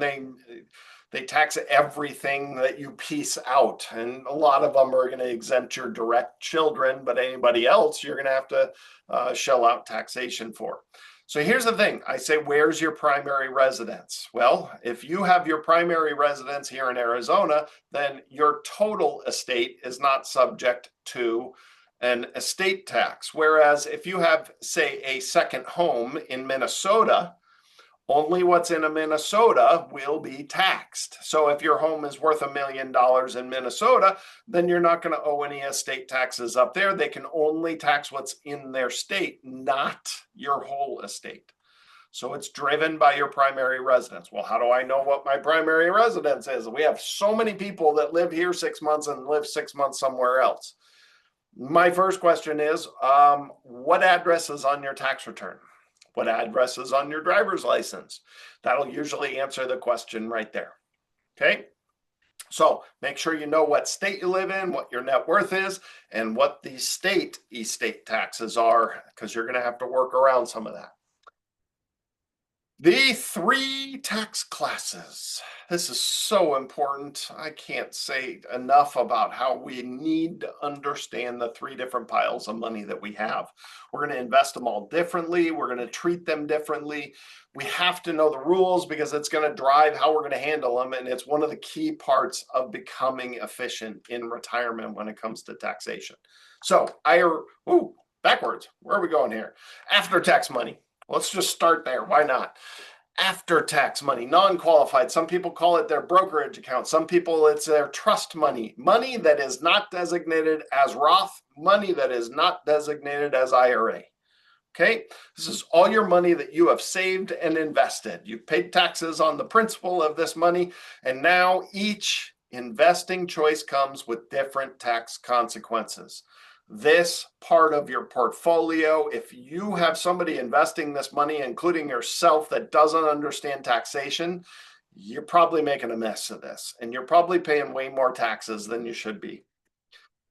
they tax everything that you piece out. And a lot of them are going to exempt your direct children, but anybody else you're going to have to shell out taxation for. So here's the thing. I say, where's your primary residence? Well, if you have your primary residence here in Arizona, then your total estate is not subject to an estate tax. Whereas if you have, say, a second home in Minnesota, only what's in Minnesota will be taxed. So if your home is worth $1 million in Minnesota, then you're not going to owe any estate taxes up there. They can only tax what's in their state, not your whole estate. So it's driven by your primary residence. Well, how do I know what my primary residence is? We have so many people that live here 6 months and live 6 months somewhere else. My first question is, what address is on your tax return? What address is on your driver's license? That'll usually answer the question right there. Okay. So make sure you know what state you live in, what your net worth is, and what the state estate taxes are, because you're going to have to work around some of that. The 3 tax classes. This is so important. I can't say enough about how we need to understand the 3 different piles of money that we have. We're going to invest them all differently. We're going to treat them differently. We have to know the rules because it's going to drive how we're going to handle them. And it's one of the key parts of becoming efficient in retirement when it comes to taxation. So backwards. Where are we going here? After tax money. Let's just start there. Why not? After tax money, non-qualified. Some people call it their brokerage account. Some people, it's their trust money. Money that is not designated as Roth, money that is not designated as IRA. Okay? This is all your money that you have saved and invested. You've paid taxes on the principal of this money, and now each investing choice comes with different tax consequences. this part of your portfolio. If you have somebody investing this money, including yourself, that doesn't understand taxation, you're probably making a mess of this, and you're probably paying way more taxes than you should be.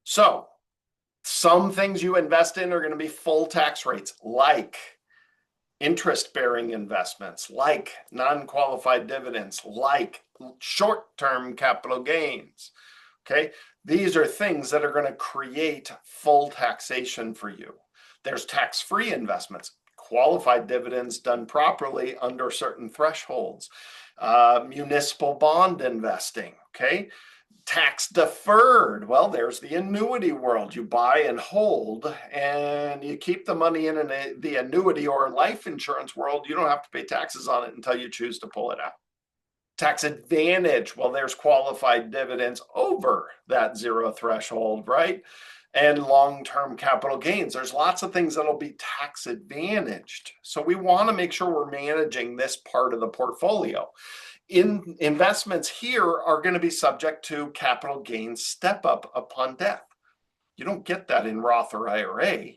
So some things you invest in are going to be full tax rates, like interest-bearing investments, like non-qualified dividends, like short-term capital gains. Okay, these are things that are going to create full taxation for you. There's tax-free investments, qualified dividends done properly under certain thresholds, municipal bond investing. Okay, tax deferred. Well, there's the annuity world. You buy and hold, and you keep the money in the annuity or life insurance world. You don't have to pay taxes on it until you choose to pull it out. Tax advantage. Well, there's qualified dividends over that zero threshold, right? And long-term capital gains. There's lots of things that'll be tax advantaged. So we want to make sure we're managing this part of the portfolio. Investments here are going to be subject to capital gains step up upon death. You don't get that in Roth or IRA.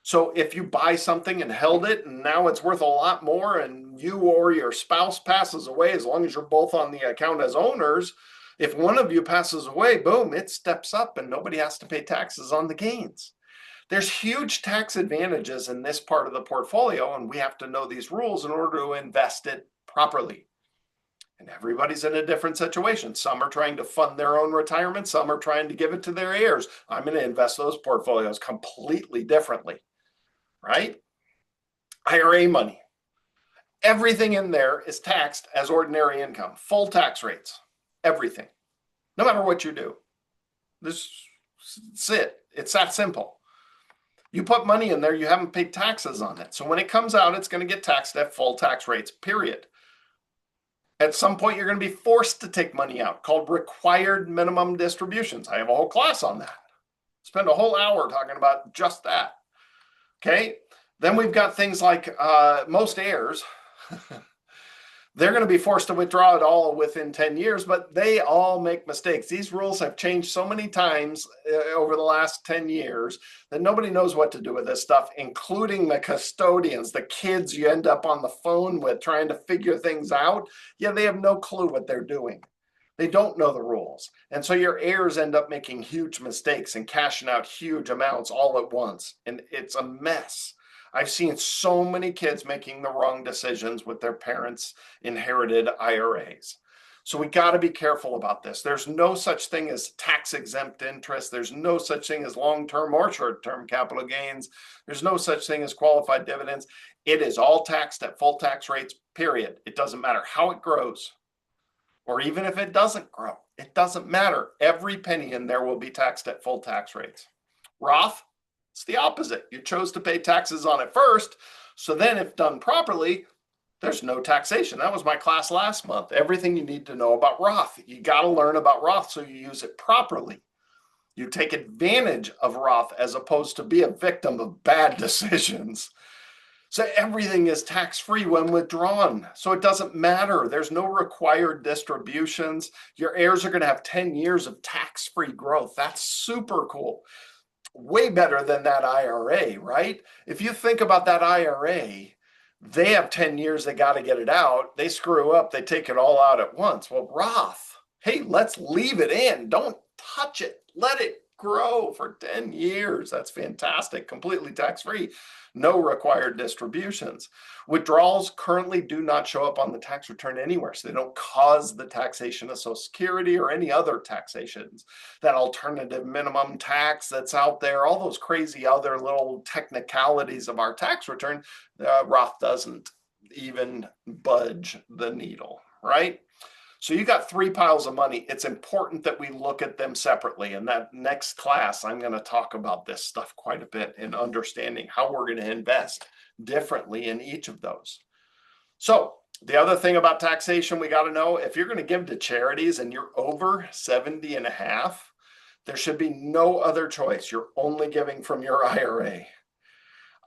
So if you buy something and held it and now it's worth a lot more, and you or your spouse passes away, as long as you're both on the account as owners, if one of you passes away, boom, it steps up and nobody has to pay taxes on the gains. There's huge tax advantages in this part of the portfolio, and we have to know these rules in order to invest it properly. And everybody's in a different situation. Some are trying to fund their own retirement. Some are trying to give it to their heirs. I'm going to invest those portfolios completely differently, right? IRA money. Everything in there is taxed as ordinary income. Full tax rates. Everything. No matter what you do. This is it. It's that simple. You put money in there, you haven't paid taxes on it. So when it comes out, it's going to get taxed at full tax rates, period. At some point, you're going to be forced to take money out, called required minimum distributions. I have a whole class on that. Spend a whole hour talking about just that. Okay. Then we've got things like most heirs. They're going to be forced to withdraw it all within 10 years, but they all make mistakes. These rules have changed so many times over the last 10 years that nobody knows what to do with this stuff, including the custodians, the kids you end up on the phone with trying to figure things out. Yeah, they have no clue what they're doing. They don't know the rules. And so your heirs end up making huge mistakes and cashing out huge amounts all at once. And it's a mess. I've seen so many kids making the wrong decisions with their parents' inherited IRAs. So we got to be careful about this. There's no such thing as tax-exempt interest. There's no such thing as long-term or short-term capital gains. There's no such thing as qualified dividends. It is all taxed at full tax rates, period. It doesn't matter how it grows, or even if it doesn't grow. It doesn't matter. Every penny in there will be taxed at full tax rates. Roth, it's the opposite. You chose to pay taxes on it first. So then if done properly, there's no taxation. That was my class last month. Everything you need to know about Roth. You got to learn about Roth so you use it properly. You take advantage of Roth as opposed to be a victim of bad decisions. So everything is tax-free when withdrawn. So it doesn't matter. There's no required distributions. Your heirs are going to have 10 years of tax-free growth. That's super cool. Way better than that IRA, right? If you think about that IRA, they have 10 years, they got to get it out. They screw up, they take it all out at once. Well, Roth, hey, let's leave it in. Don't touch it. Let it grow for 10 years. That's fantastic. Completely tax-free. No required distributions. Withdrawals currently do not show up on the tax return anywhere, so they don't cause the taxation of Social Security or any other taxations. That alternative minimum tax that's out there, all those crazy other little technicalities of our tax return, Roth doesn't even budge the needle, right? So you got three piles of money. It's important that we look at them separately. In that next class, I'm going to talk about this stuff quite a bit in understanding how we're going to invest differently in each of those. So the other thing about taxation we got to know, if you're going to give to charities and you're over 70 and a half, there should be no other choice. You're only giving from your IRA.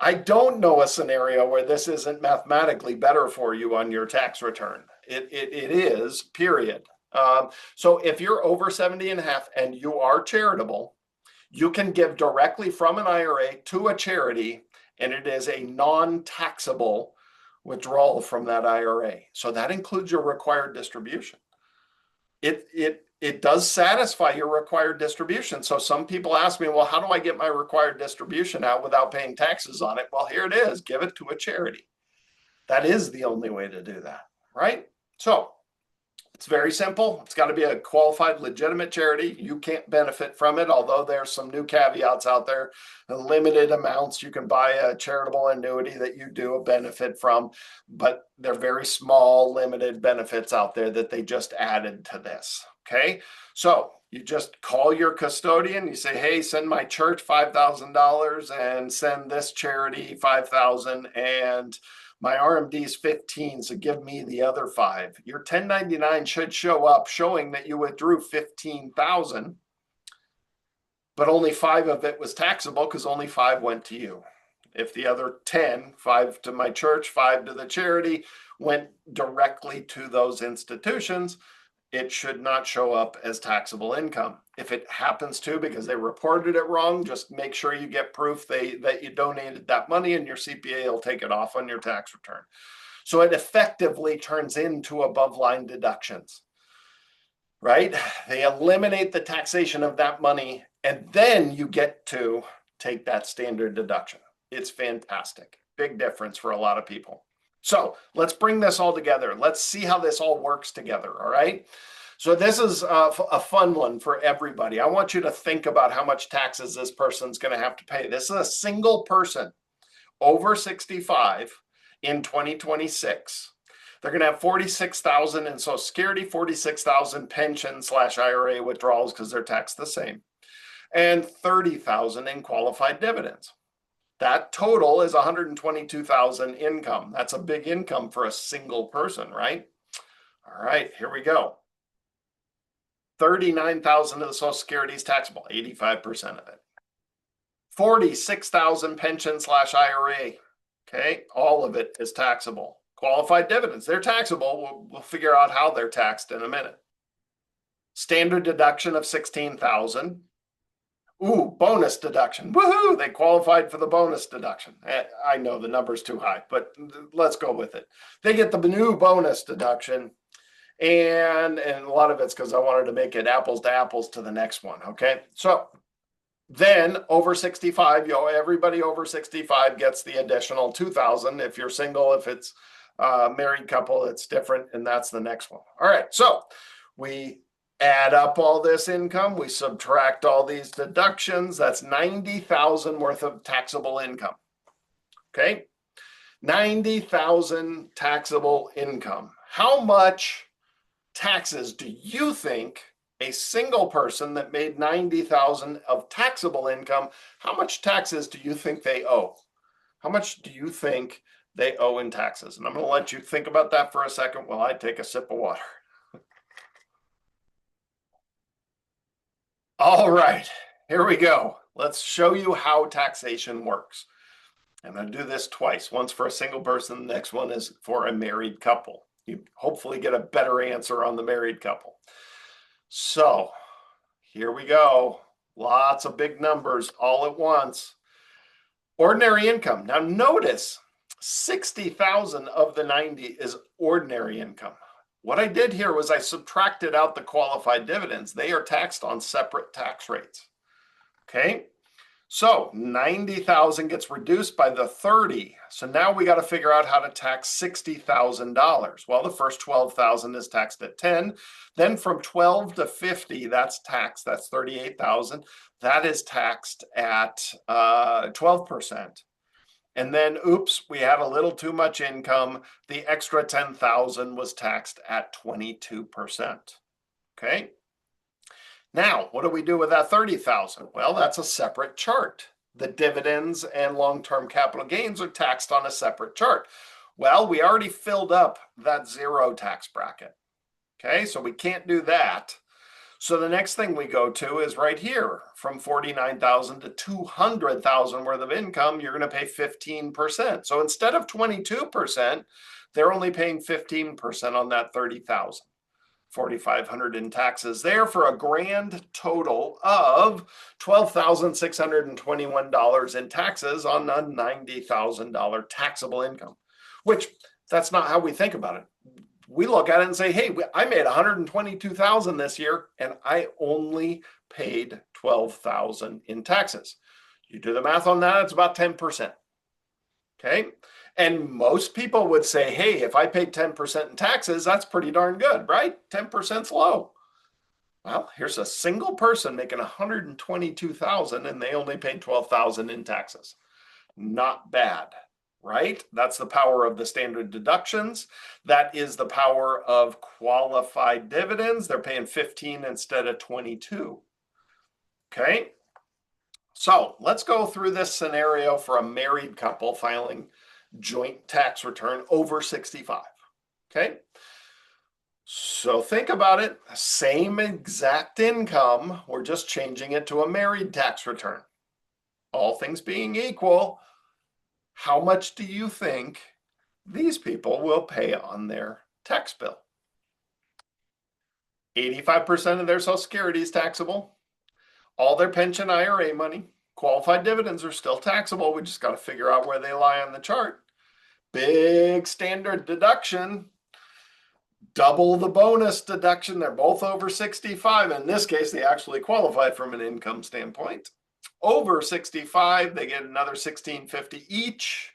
I don't know a scenario where this isn't mathematically better for you on your tax return. It is, period. So if you're over 70 and a half and you are charitable, You can give directly from an IRA to a charity, and it is a non-taxable withdrawal from that IRA. So that includes your required distribution. It does satisfy your required distribution. So some people ask me, well, how do I get my required distribution out without paying taxes on it? Well, here it is. Give it to a charity. That is the only way to do that, right? So it's very simple. It's got to be a qualified, legitimate charity. You can't benefit from it, although there's some new caveats out there. The limited amounts you can buy a charitable annuity that you do benefit from, but they're very small, limited benefits out there that they just added to this. Okay, so you just call your custodian. You say, "Hey, send my church $5,000 and send this charity $5,000 and my RMD is 15, so give me the other 5." Your 1099 should show up showing that you withdrew 15,000, but only 5 of it was taxable because only 5 went to you. If the other 10, 5 to my church, 5 to the charity, went directly to those institutions, it should not show up as taxable income. If it happens to because they reported it wrong, just make sure you get proof that you donated that money, and your CPA will take it off on your tax return. So it effectively turns into above line deductions, right? They eliminate the taxation of that money, and then you get to take that standard deduction. It's fantastic. Big difference for a lot of people. So let's bring this all together. Let's see how this all works together, all right? So this is a fun one for everybody. I want you to think about how much taxes this person's going to have to pay. This is a single person over 65 in 2026. They're going to have 46,000 in Social Security, 46,000 pension/IRA withdrawals because they're taxed the same, and 30,000 in qualified dividends. That total is 122,000 income. That's a big income for a single person, right? All right, here we go. 39,000 of the Social Security is taxable, 85% of it. 46,000 pension/IRA. Okay, all of it is taxable. Qualified dividends, they're taxable. We'll figure out how they're taxed in a minute. Standard deduction of 16,000. Ooh, bonus deduction. Woohoo! They qualified for the bonus deduction. I know the number's too high, but let's go with it. They get the new bonus deduction, and a lot of it's because I wanted to make it apples to apples to the next one, okay? So then over 65, everybody over 65 gets the additional 2,000. If you're single, if it's a married couple, it's different, and that's the next one. All right, so we add up all this income, we subtract all these deductions. That's 90,000 worth of taxable income. Okay, 90,000 taxable income. How much taxes do you think a single person that made 90,000 of taxable income, how much taxes do you think they owe? How much do you think they owe in taxes? And I'm going to let you think about that for a second while I take a sip of water. All right, here we go. Let's show you how taxation works. I'm going to do this twice. Once for a single person, the next one is for a married couple. You hopefully get a better answer on the married couple. So here we go. Lots of big numbers all at once. Ordinary income. Now notice 60,000 of the 90 is ordinary income. What I did here was I subtracted out the qualified dividends. They are taxed on separate tax rates. Okay, so 90,000 gets reduced by the 30. So now we got to figure out how to tax $60,000. Well, the first 12,000 is taxed at 10. Then from 12 to 50, that's taxed. That's 38,000. That is taxed at 12%. And then, oops, we had a little too much income. The extra 10,000 was taxed at 22%. Okay. Now, what do we do with that 30,000? Well, that's a separate chart. The dividends and long-term capital gains are taxed on a separate chart. Well, we already filled up that 0 tax bracket. Okay, so we can't do that. So the next thing we go to is right here, from 49,000 to 200,000 worth of income, you're going to pay 15%. So instead of 22%, they're only paying 15% on that 30,000. $4,500 in taxes there for a grand total of $12,621 in taxes on a $90,000 taxable income, which that's not how we think about it. We look at it and say, hey, I made $122,000 this year and I only paid $12,000 in taxes. You do the math on that, it's about 10%. Okay. And most people would say, hey, if I paid 10% in taxes, that's pretty darn good, right? 10%'s low. Well, here's a single person making $122,000 and they only paid $12,000 in taxes. Not bad, right? That's the power of the standard deductions. That is the power of qualified dividends. They're paying 15 instead of 22. Okay. So let's go through this scenario for a married couple filing joint tax return over 65. Okay. So think about it. Same exact income. We're just changing it to a married tax return. All things being equal, how much do you think these people will pay on their tax bill? 85% of their Social Security is taxable. All their pension IRA money, qualified dividends are still taxable. We just got to figure out where they lie on the chart. Big standard deduction, double the bonus deduction. They're both over 65. In this case, they actually qualify from an income standpoint. Over 65, they get another $1,650 each.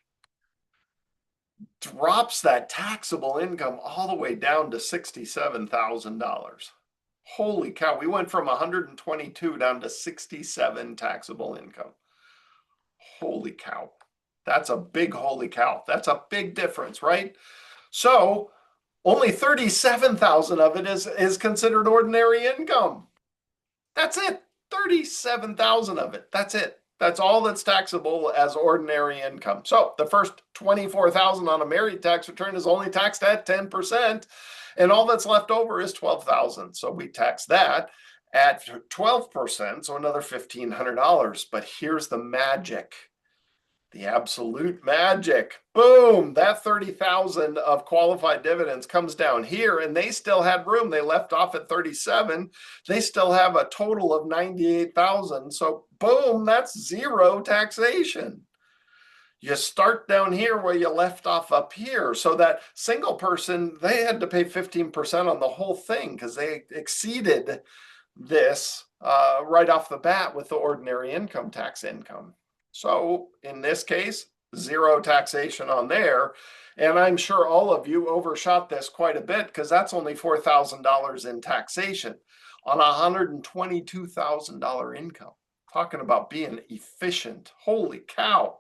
Drops that taxable income all the way down to $67,000. Holy cow, we went from 122 down to 67 taxable income. Holy cow. That's a big holy cow. That's a big difference, right? So only 37,000 of it is considered ordinary income. That's it. 37,000 of it. That's it. That's all that's taxable as ordinary income. So the first 24,000 on a married tax return is only taxed at 10%, and all that's left over is 12,000. So we tax that at 12%, so another $1,500. But here's the magic. The absolute magic. Boom, that 30,000 of qualified dividends comes down here, and they still had room. They left off at 37. They still have a total of 98,000. So boom, that's zero taxation. You start down here where you left off up here. So that single person, they had to pay 15% on the whole thing because they exceeded this right off the bat with the ordinary income tax income. So in this case, zero taxation on there. And I'm sure all of you overshot this quite a bit because that's only $4,000 in taxation on a $122,000 income. Talking about being efficient. Holy cow.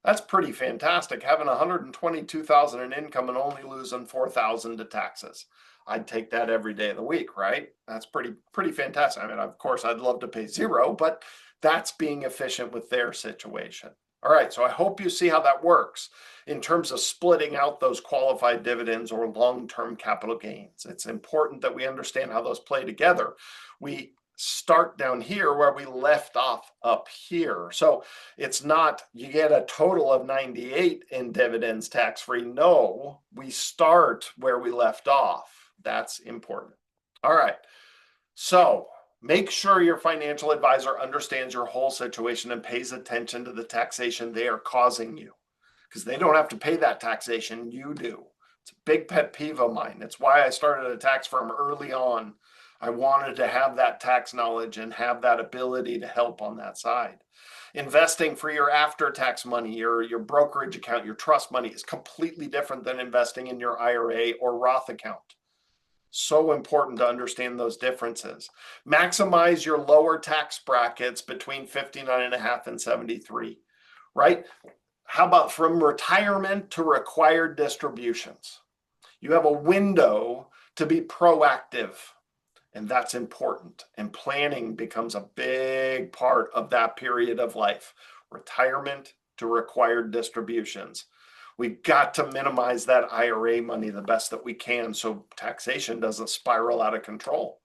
That's pretty fantastic, having 122,000 in income and only losing 4,000 to taxes. I'd take that every day of the week, right? That's pretty fantastic. I mean, of course, I'd love to pay zero, but that's being efficient with their situation. All right, so I hope you see how that works in terms of splitting out those qualified dividends or long-term capital gains. It's important that we understand how those play together. We start down here where we left off up here. So it's not you get a total of 98 in dividends tax-free. No, we start where we left off. That's important. All right, so make sure your financial advisor understands your whole situation and pays attention to the taxation they are causing you, because they don't have to pay that taxation, you do. It's a big pet peeve of mine. It's why I started a tax firm early on. I wanted to have that tax knowledge and have that ability to help on that side. Investing for your after-tax money, your brokerage account, your trust money is completely different than investing in your IRA or Roth account. So important to understand those differences. Maximize your lower tax brackets between 59.5 and 73, right? How about from retirement to required distributions? You have a window to be proactive, and that's important. And planning becomes a big part of that period of life. Retirement to required distributions. We've got to minimize that IRA money the best that we can so taxation doesn't spiral out of control.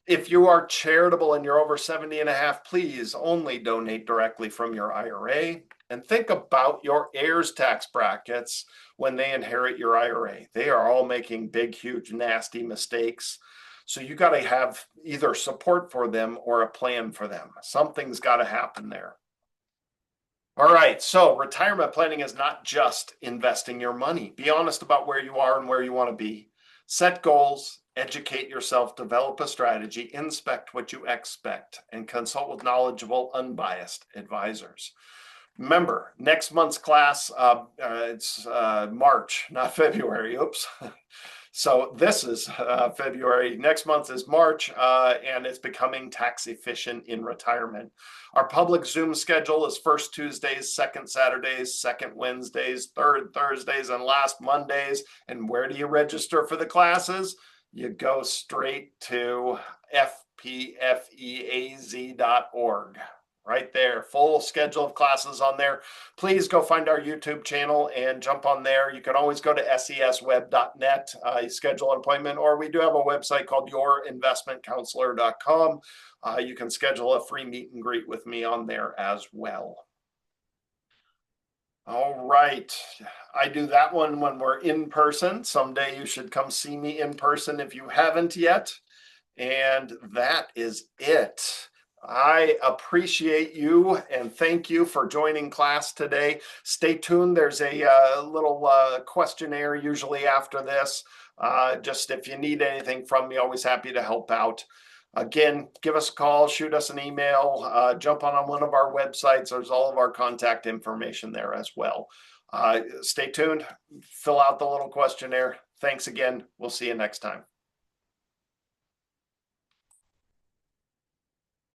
If you are charitable and you're over 70 and a half, please only donate directly from your IRA. And think about your heirs' tax brackets when they inherit your IRA. They are all making big, huge, nasty mistakes. So you got to have either support for them or a plan for them. Something's got to happen there. All right, so retirement planning is not just investing your money. Be honest about where you are and where you want to be. Set goals, educate yourself, develop a strategy, inspect what you expect, and consult with knowledgeable, unbiased advisors. Remember, next month's class, it's March, not February. Oops. So this is February. Next month is March, and it's becoming tax efficient in retirement. Our public Zoom schedule is first Tuesdays, second Saturdays, second Wednesdays, third Thursdays, and last Mondays. And where do you register for the classes? You go straight to fpfeaz.org. Right there, full schedule of classes on there. Please go find our YouTube channel and jump on there. You can always go to sesweb.net, schedule an appointment, or we do have a website called yourinvestmentcounselor.com. You can schedule a free meet and greet with me on there as well. All right, I do that one when we're in person. Someday you should come see me in person if you haven't yet. And that is it. I appreciate you and thank you for joining class today. Stay tuned. There's a little questionnaire usually after this. Just if you need anything from me, always happy to help out. Again, give us a call, shoot us an email, jump on one of our websites. There's all of our contact information there as well. Stay tuned. Fill out the little questionnaire. Thanks again. We'll see you next time.